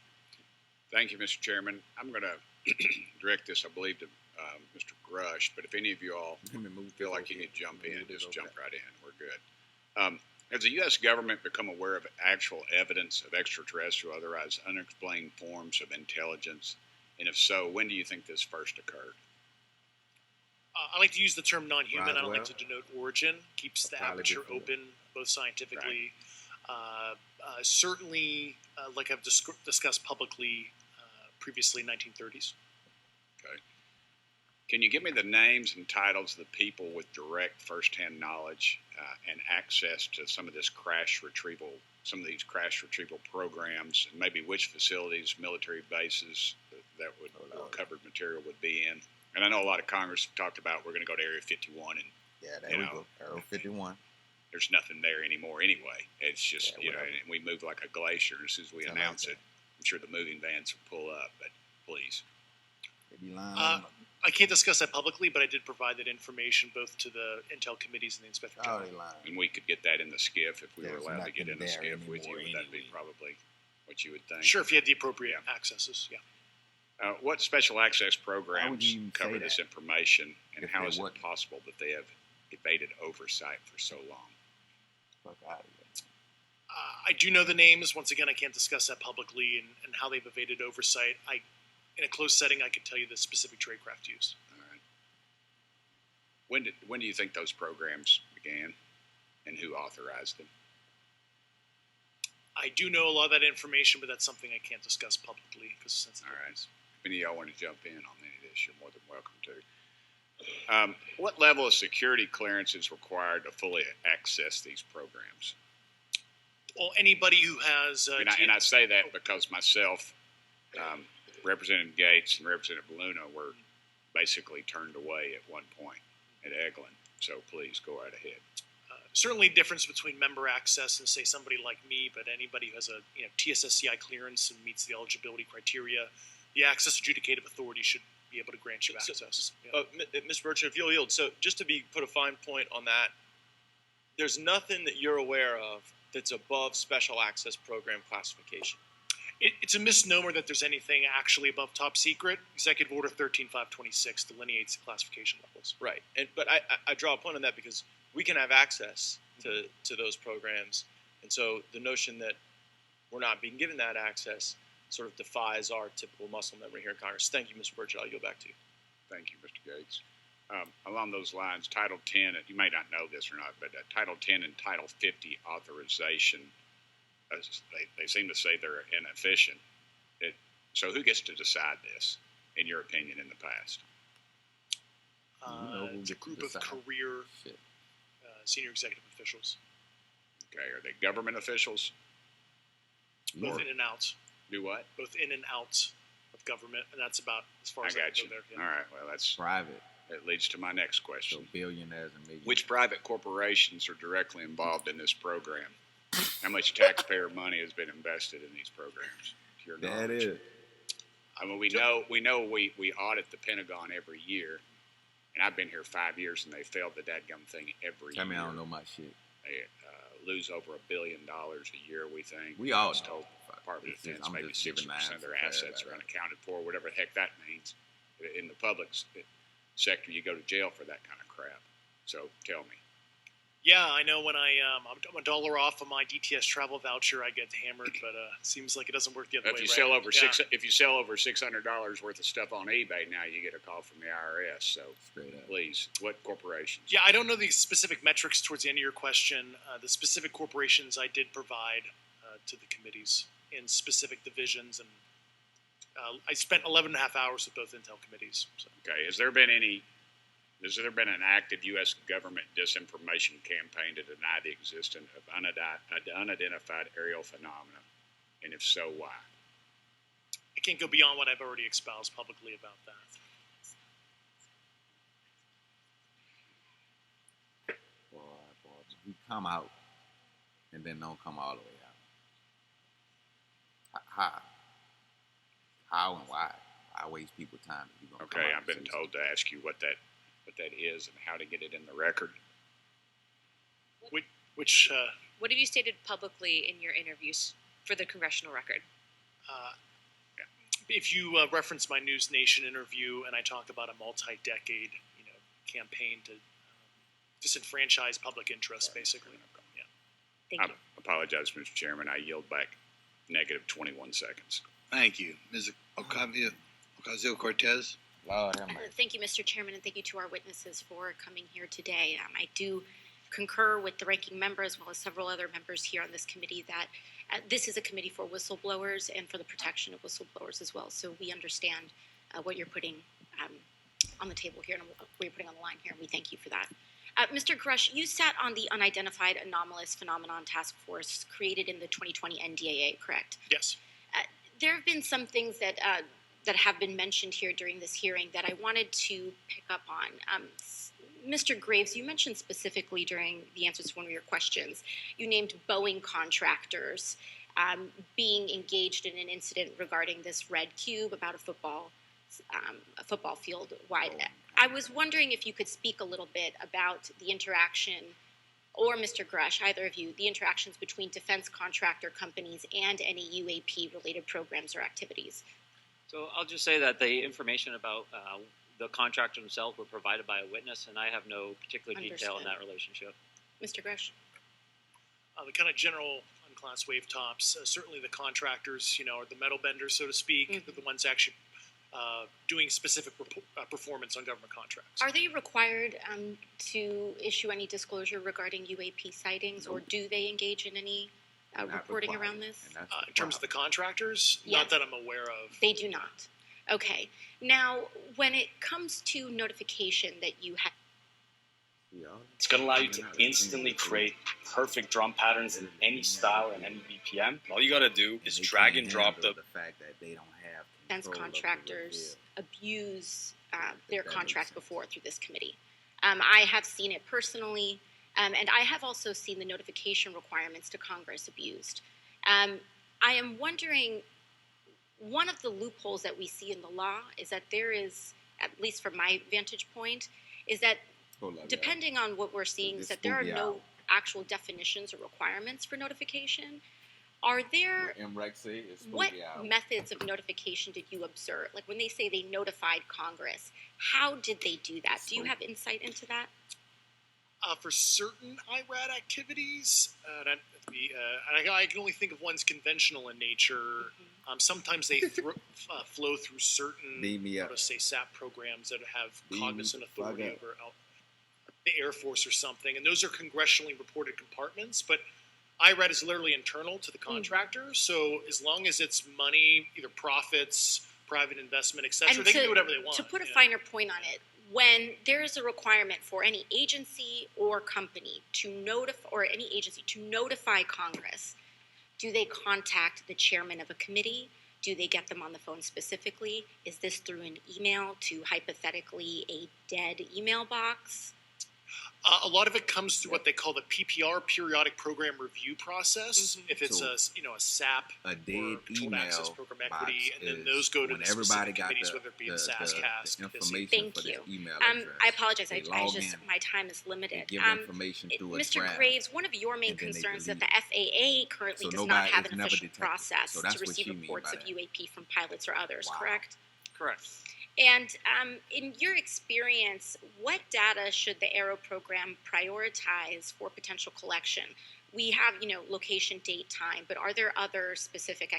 Thank you, Mr. Chairman. I'm going to direct this, I believe, to Mr. Grush, but if any of you all feel like you need to jump in, just jump right in. We're good. Has the U.S. government become aware of actual evidence of extraterrestrial, otherwise unexplained forms of intelligence? And if so, when do you think this first occurred? I like to use the term non-human. I don't like to denote origin. Keeps the aperture open, both scientifically. Right. Certainly, like I've discussed publicly previously, 1930s. Okay. Can you give me the names and titles of the people with direct first-hand knowledge and access to some of these crash retrieval programs, and maybe which facilities, military bases that would covered material would be in? And I know a lot of Congress talked about we're going to go to Area 51, and there we go. Area 51. There's nothing there anymore anyway. It's just and we move like a glacier. As soon as we announce it, I'm sure the moving vans will pull up. But please. I can't discuss that publicly, but I did provide that information both to the Intel committees and the Inspector General. And we could get that in the SCIF if we were allowed to get in the SCIF with you. Would that be probably what you would think? Sure, if you had the appropriate accesses, what special access programs cover this information, and how is it possible that they have evaded oversight for so long? I do know the names. Once again, I can't discuss that publicly and how they've evaded oversight. In a closed setting, I can tell you the specific tradecraft used. All right. When do you think those programs began, and who authorized them? I do know a lot of that information, but that's something I can't discuss publicly because it's sensitive. All right. If any of y'all want to jump in on any of this, you're more than welcome to. What level of security clearance is required to fully access these programs? Well, anybody who has... and I say that because myself... Representative Gates and Representative Luna were basically turned away at one point at Eglin. So please go right ahead. Certainly difference between member access and, say, somebody like me, but anybody who has a TSSCI clearance and meets the eligibility criteria, the access adjudicative authority should be able to grant you access. Mr. Burchett, if you'll yield, so just to put a fine point on that, there's nothing that you're aware of that's above special access program classification. It's a misnomer that there's anything actually above top secret. Executive Order 13526 delineates the classification levels. Right, but I draw a point on that because we can have access to those programs, and so the notion that we're not being given that access sort of defies our typical muscle memory here in Congress. Thank you, Mr. Burchett. I'll yield back to you. Thank you, Mr. Gates. Along those lines, Title 10, you may not know this or not, but Title 10 and Title 50 authorization, they seem to say they're inefficient. So who gets to decide this, in your opinion, in the past? It's a group of career senior executive officials. Okay, are they government officials? Both in and out. Do what? Both in and out of government, and that's about as far as I can go there. Yeah. All right, well, that's private. It leads to my next question. So billionaires and millionaires. Which private corporations are directly involved in this program? How much taxpayer money has been invested in these programs? That is. I mean, we know we audit the Pentagon every year, and I've been here 5 years, and they failed the dadgum thing every year. I mean, I don't know my shit. They lose over $1 billion a year, we think. We all told Department of Defense maybe 60% of their assets are unaccounted for, whatever the heck that means. In the public sector, you go to jail for that kind of crap. So tell me. Yeah, I know when I'm a dollar off of my DTS travel voucher, I get hammered, but it seems like it doesn't work the other way. If you sell over $600 worth of stuff on eBay, now you get a call from the IRS. So please, what corporations? Yeah, I don't know the specific metrics towards the end of your question. The specific corporations I did provide to the committees in specific divisions and I spent 11 and a half hours with both intel committees. So. Okay. Has there been an active U.S. government disinformation campaign to deny the existence of unidentified aerial phenomena? And if so, why? I can't go beyond what I've already espoused publicly about that. You come out and then don't come all the way out. How and why? I waste people's time if you're gonna Okay, I've been told to ask you what that is and how to get it in the record. Which What have you stated publicly in your interviews for the congressional record? If you reference my News Nation interview, and I talk about a multi-decade, campaign to disenfranchise public interest, basically. Yeah. Thank you. I apologize, Mr. Chairman. I yield back negative 21 seconds. Thank you. Ms. Ocasio-Cortez. Thank you, Mr. Chairman, and thank you to our witnesses for coming here today. I do concur with the ranking member as well as several other members here on this committee that this is a committee for whistleblowers and for the protection of whistleblowers as well. So we understand what you're putting on the table here and what you're putting on the line here, and we thank you for that. Mr. Grush, you sat on the Unidentified Anomalous Phenomenon Task Force created in the 2020 NDAA, correct? Yes. There have been some things that have been mentioned here during this hearing that I wanted to pick up on. Mr. Graves, you mentioned specifically during the answers to one of your questions, you named Boeing contractors being engaged in an incident regarding this red cube about a football field wide. I was wondering if you could speak a little bit about the interaction, or Mr. Grush, either of you, the interactions between defense contractor companies and any UAP-related programs or activities. So I'll just say that the information about the contractor themselves were provided by a witness, and I have no particular detail in that relationship. Mr. Grush? The kind of general unclass wave tops, certainly the contractors, are the metal benders, so to speak, Mm-hmm. the ones actually doing specific performance on government contracts. Are they required to issue any disclosure regarding UAP sightings, or do they engage in any reporting around this? In terms of the contractors? Yes. Not that I'm aware of. They do not. Okay. Now, when it comes to notification that you have... It's going to allow you to instantly create perfect drum patterns in any style and any BPM. All you got to do is drag and drop the fact that they don't have defense contractors abuse their contracts before through this committee. I have seen it personally, and I have also seen the notification requirements to Congress abused. I am wondering, one of the loopholes that we see in the law is that there is, at least from my vantage point, is that depending on what we're seeing, is that there are no actual definitions or requirements for notification. Are there, what methods of notification did you observe? Like when they say they notified Congress, how did they do that? Do you have insight into that? For certain IRAD activities, I can only think of ones conventional in nature. Mm-hmm. Sometimes they flow through certain, SAP programs that have cognizant authority over the Air Force or something, and those are congressionally reported compartments, but IRAD is literally internal to the contractor, so as long as it's money, either profits, private investment, etc., they can do whatever they want. To put a finer point on it, when there is a requirement for any agency or company to notify Congress, do they contact the chairman of a committee? Do they get them on the phone specifically? Is this through an email to hypothetically a dead email box? A lot of it comes through what they call the PPR, Periodic Program Review Process. Mm-hmm. If it's a SAP or Controlled Access Program Equity, and then those go to the specific committees, whether it be the SAS-CAS. Thank you. I apologize. My time is limited. Mr. Graves, one of your main concerns is that the FAA currently does not have an official process to receive reports of UAP from pilots or others, correct? Correct. And in your experience, what data should the Aero program prioritize for potential collection? We have, location, date, time, but are there other specific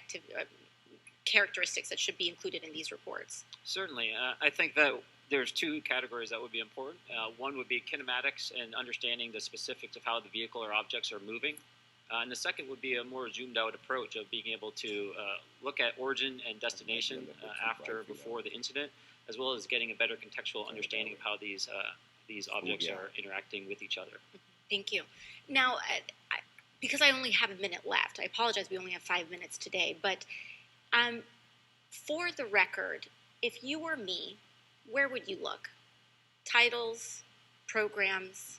characteristics that should be included in these reports? Certainly. I think that there's two categories that would be important. One would be kinematics and understanding the specifics of how the vehicle or objects are moving. And the second would be a more zoomed out approach of being able to look at origin and destination before the incident, as well as getting a better contextual understanding of how these objects are interacting with each other. Thank you. Now, because I only have a minute left, I apologize, we only have 5 minutes today, but for the record, if you were me, where would you look? Titles, programs,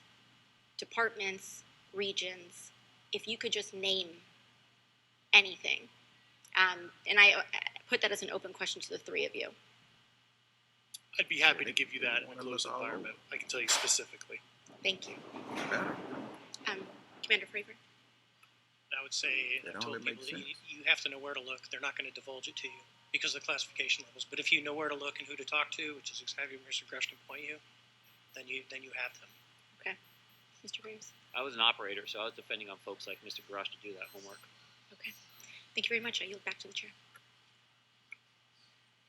departments, regions, if you could just name anything. And I put that as an open question to the three of you. I'd be happy to give you that in a closed environment. I can tell you specifically. Thank you. Commander Fravor? I would say, I've told people that you have to know where to look. They're not going to divulge it to you because of the classification levels. But if you know where to look and who to talk to, which is exactly where Mr. Grush can point you, then you have them. Okay. Mr. Graves? I was an operator, so I was depending on folks like Mr. Garage to do that homework. Okay. Thank you very much. I yield back to the chair.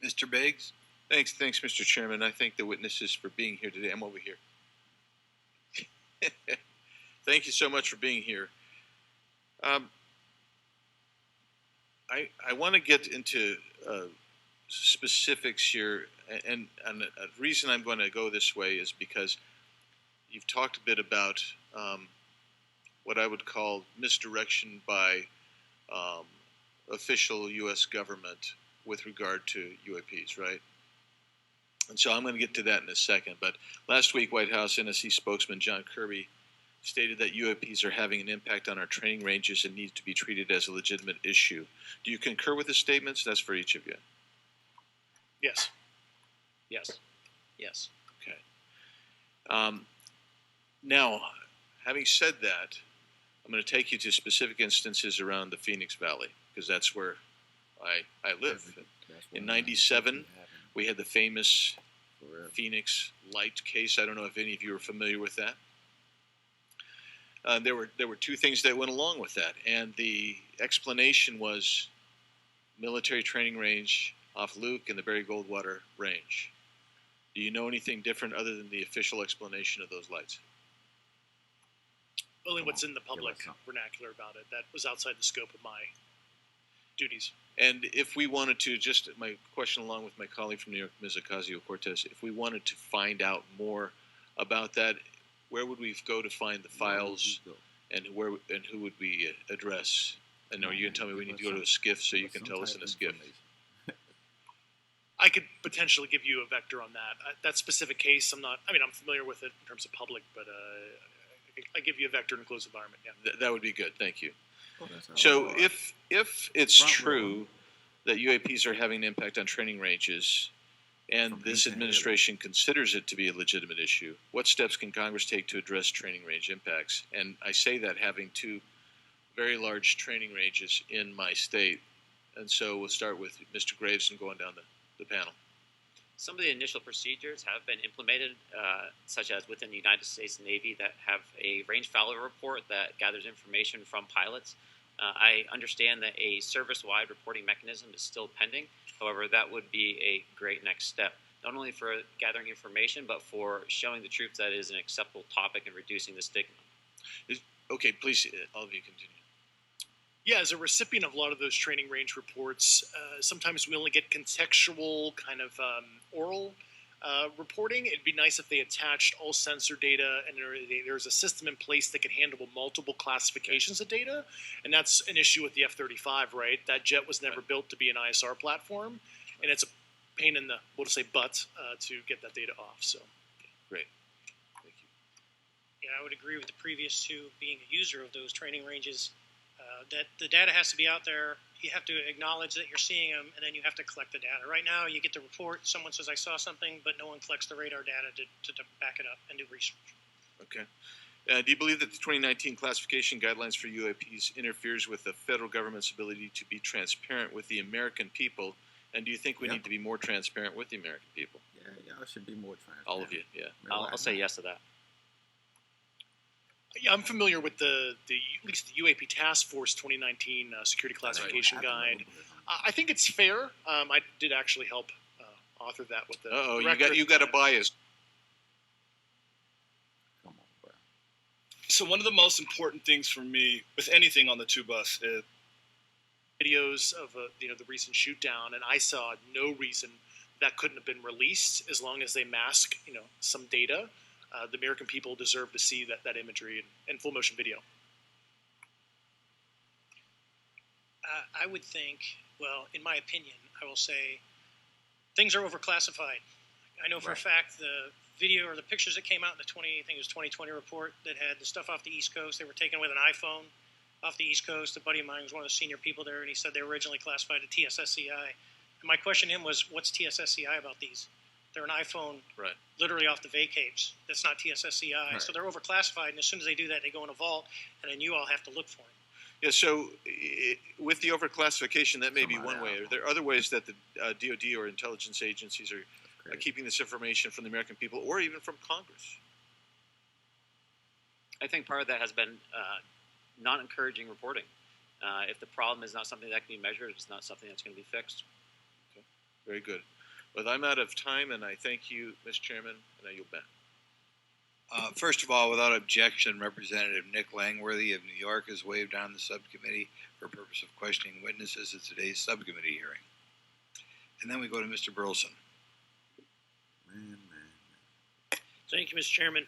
Mr. Biggs? Thanks, Mr. Chairman. I thank the witnesses for being here today. I'm over here. Thank you so much for being here. I want to get into specifics here, and the reason I'm going to go this way is because you've talked a bit about what I would call misdirection by official U.S. government with regard to UAPs, right? And so I'm going to get to that in a second. But last week, White House NSC spokesman John Kirby stated that UAPs are having an impact on our training ranges and need to be treated as a legitimate issue. Do you concur with the statements? That's for each of you. Yes. Yes. Yes. Okay. Now, having said that, I'm going to take you to specific instances around the Phoenix Valley, because that's where I live. In '97, we had the famous Phoenix Light case. I don't know if any of you are familiar with that. There were two things that went along with that, and the explanation was military training range off Luke and the Barry Goldwater Range. Do you know anything different other than the official explanation of those lights? Only what's in the public vernacular about it. That was outside the scope of my duties. And if we wanted to, just my question along with my colleague from New York, Ms. Ocasio-Cortez, if we wanted to find out more about that, where would we go to find the files, and who would we address? And are you going to tell me we need to go to a SCIF so you can tell us in a SCIF? I could potentially give you a vector on that. That specific case, I'm familiar with it in terms of public, but I give you a vector in a closed environment. Yeah. That would be good. Thank you. So if it's true that UAPs are having an impact on training ranges, and this administration considers it to be a legitimate issue, what steps can Congress take to address training range impacts? And I say that having two very large training ranges in my state. And so we'll start with Mr. Graves and going down the panel. Some of the initial procedures have been implemented, such as within the United States Navy, that have a range failure report that gathers information from pilots. I understand that a service-wide reporting mechanism is still pending. However, that would be a great next step, not only for gathering information, but for showing the troops that it is an acceptable topic and reducing the stigma. Okay, please, all of you continue. Yeah, as a recipient of a lot of those training range reports, sometimes we only get contextual kind of oral reporting. It'd be nice if they attached all sensor data and there's a system in place that can handle multiple classifications of data. And that's an issue with the F-35, right? That jet was never built to be an ISR platform, and it's a pain in the, we'll just say, butt to get that data off. So, great. Thank you. Yeah, I would agree with the previous two. Being a user of those training ranges, that the data has to be out there. You have to acknowledge that you're seeing them, and then you have to collect the data. Right now, you get the report, someone says, I saw something, but no one collects the radar data to back it up and do research. Okay. Do you believe that the 2019 classification guidelines for UAPs interferes with the federal government's ability to be transparent with the American people? And do you think we need to be more transparent with the American people? Yeah, y'all should be more transparent. All of you, yeah. I'll say yes to that. Yeah, I'm familiar with at least the UAP Task Force 2019 Security Classification Guide. I think it's fair. I did actually help author that with the. You got a bias. Come on, bro. So one of the most important things for me with anything on the 2 bus is videos of the recent shoot down, and I saw no reason that couldn't have been released as long as they mask some data. The American people deserve to see that imagery in full motion video. I would think, well, in my opinion, I will say things are overclassified. I know for a fact the video or the pictures that came out in the 2020 report that had the stuff off the East Coast, they were taken with an iPhone off the East Coast. A buddy of mine was one of the senior people there, and he said they were originally classified to TSSCI. And my question to him was, what's TSSCI about these? They're an iPhone literally off the vacates. That's not TSSCI. Right. So they're overclassified, and as soon as they do that, they go in a vault, and then you all have to look for them. Yeah, so with the overclassification, that may be one way. Are there other ways that the DoD or intelligence agencies are keeping this information from the American people or even from Congress? I think part of that has been not encouraging reporting. If the problem is not something that can be measured, it's not something that's going to be fixed. Okay, very good. Well, I'm out of time, and I thank you, Mr. Chairman, and I yield back. First of all, without objection, Representative Nick Langworthy of New York has waived on the subcommittee for purpose of questioning witnesses at today's subcommittee hearing. And then we go to Mr. Burleson. Thank you, Mr. Chairman.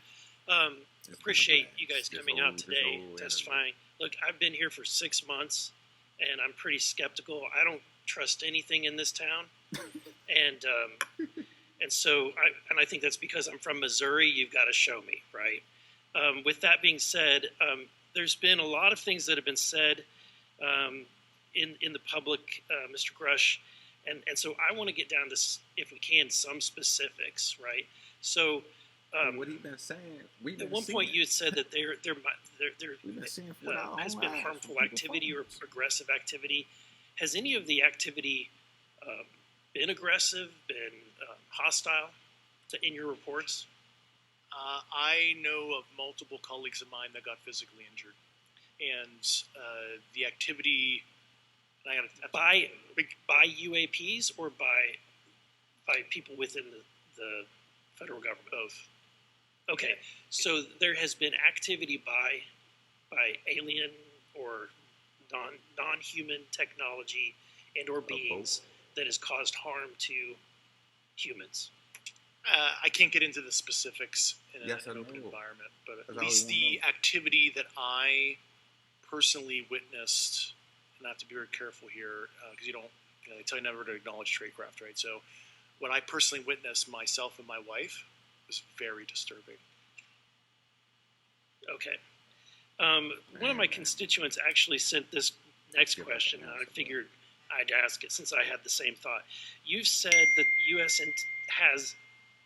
Appreciate you guys coming out today, testifying. Look, I've been here for 6 months, and I'm pretty skeptical. I don't trust anything in this town, and so I think that's because I'm from Missouri. You've got to show me, right? With that being said, there's been a lot of things that have been said in the public, Mr. Grush, and so I want to get down to, if we can, some specifics, right? So. What he been saying? At one point, you had said that there has been harmful activity or aggressive activity. Has any of the activity been aggressive, been hostile in your reports? I know of multiple colleagues of mine that got physically injured, and the activity by UAPs or by people within the federal government? Both. Okay, so there has been activity by alien or non-human technology and or beings that has caused harm to humans. I can't get into the specifics in an open environment, but at least the activity that I personally witnessed, and I have to be very careful here because they tell you never to acknowledge tradecraft, right? So what I personally witnessed, myself and my wife, was very disturbing. Okay. One of my constituents actually sent this next question, and I figured I'd ask it since I had the same thought. You've said that the U.S. has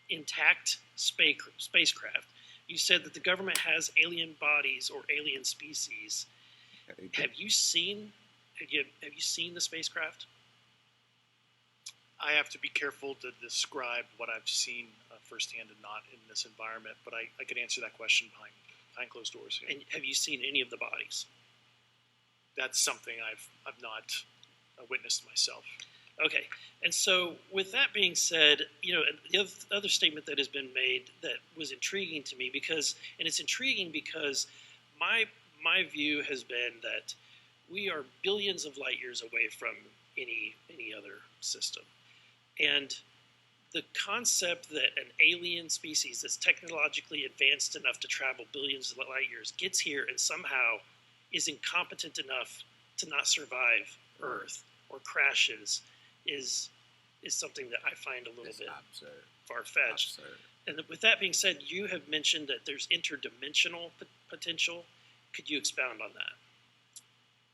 intact spacecraft. You said that the government has alien bodies or alien species. Have you seen the spacecraft? I have to be careful to describe what I've seen firsthand and not in this environment, but I could answer that question behind closed doors. And have you seen any of the bodies? That's something I've not witnessed myself. Okay, and so with that being said, the other statement that has been made that was intriguing to me because my view has been that we are billions of light years away from any other system. And the concept that an alien species that's technologically advanced enough to travel billions of light years gets here and somehow is incompetent enough to not survive Earth or crashes is something that I find a little bit far-fetched. And with that being said, you have mentioned that there's interdimensional potential. Could you expound on that?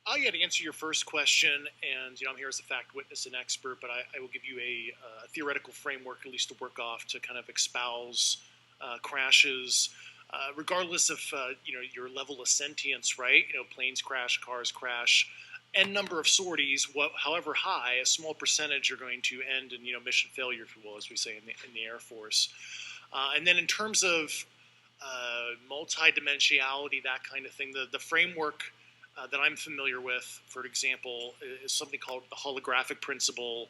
I'll to answer your first question, and I'm here as a fact witness and expert, but I will give you a theoretical framework at least to work off to kind of espouse crashes, regardless of your level of sentience, right? Planes crash, cars crash, n number of sorties, however high, a small percentage are going to end in mission failure, if you will, as we say in the Air Force. And then in terms of multidimensionality, that kind of thing, the framework that I'm familiar with, for example, is something called the holographic principle.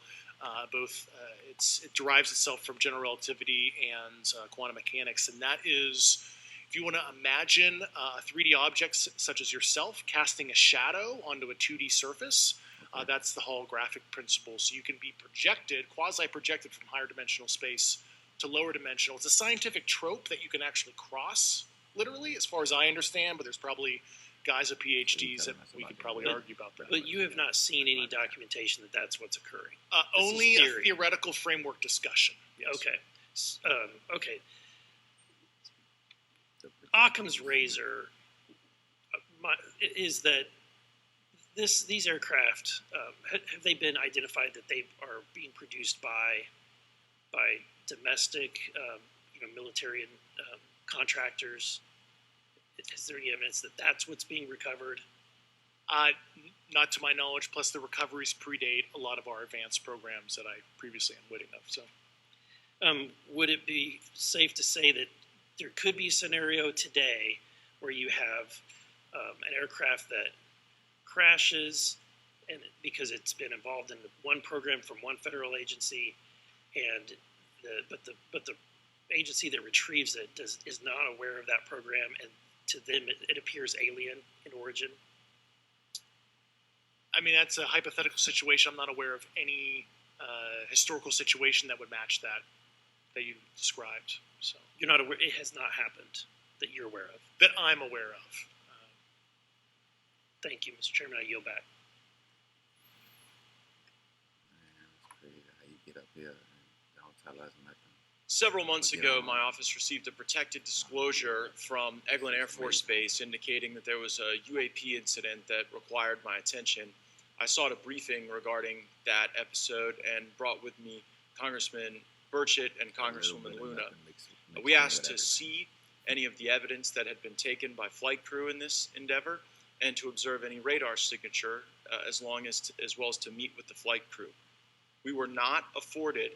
It derives itself from general relativity and quantum mechanics, and that is, If you want to imagine a 3D object such as yourself casting a shadow onto a 2D surface, that's the holographic principle. So you can be projected, quasi-projected from higher dimensional space to lower dimensional. It's a scientific trope that you can actually cross, literally, as far as I understand, but there's probably guys with PhDs that we could probably argue about that. But you have not seen any documentation that that's what's occurring. Only a theoretical framework discussion. Yes. Okay. Okay. Occam's razor is that these aircraft have they been identified that they are being produced by domestic military and contractors? Is there any evidence that that's what's being recovered? Not to my knowledge. Plus, the recoveries predate a lot of our advanced programs that I previously unwitting of. So, would it be safe to say that there could be a scenario today where you have an aircraft that crashes, and because it's been involved in one program from one federal agency, and the agency that retrieves it is not aware of that program, and to them it appears alien in origin? I mean, that's a hypothetical situation. I'm not aware of any historical situation that would match that you described. So you're not aware. It has not happened that you're aware of. That I'm aware of. Thank you, Mr. Chairman. I yield back. Man, it's crazy how you get up here and don't tell us nothing. Several months ago, my office received a protected disclosure from Eglin Air Force Base indicating that there was a UAP incident that required my attention. I sought a briefing regarding that episode and brought with me Congressman Burchett and Congresswoman Luna. We asked to see any of the evidence that had been taken by flight crew in this endeavor and to observe any radar signature as well as to meet with the flight crew. We were not afforded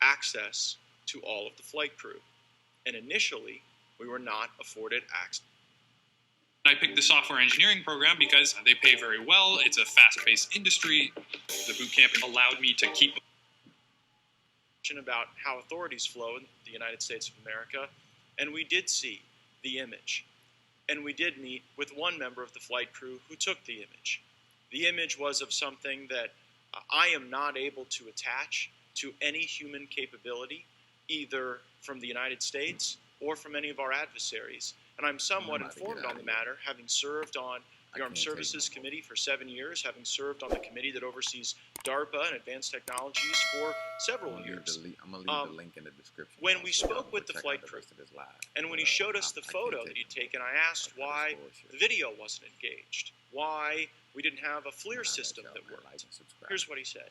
access to all of the flight crew. And initially, we were not afforded access. I picked the software engineering program because they pay very well. It's a fast-paced industry. The boot camp allowed me to keep about how authorities flow in the United States of America, and we did see the image. And we did meet with one member of the flight crew who took the image. The image was of something that I am not able to attach to any human capability, either from the United States or from any of our adversaries. And I'm somewhat informed on the matter, having served on the Armed Services Committee for 7 years, having served on the committee that oversees DARPA and advanced technologies for several years. I'm going to leave the link in the description. When we spoke with the flight crew, and when he showed us the photo that he'd taken, I asked why the video wasn't engaged, why we didn't have a FLIR system that worked. Here's what he said.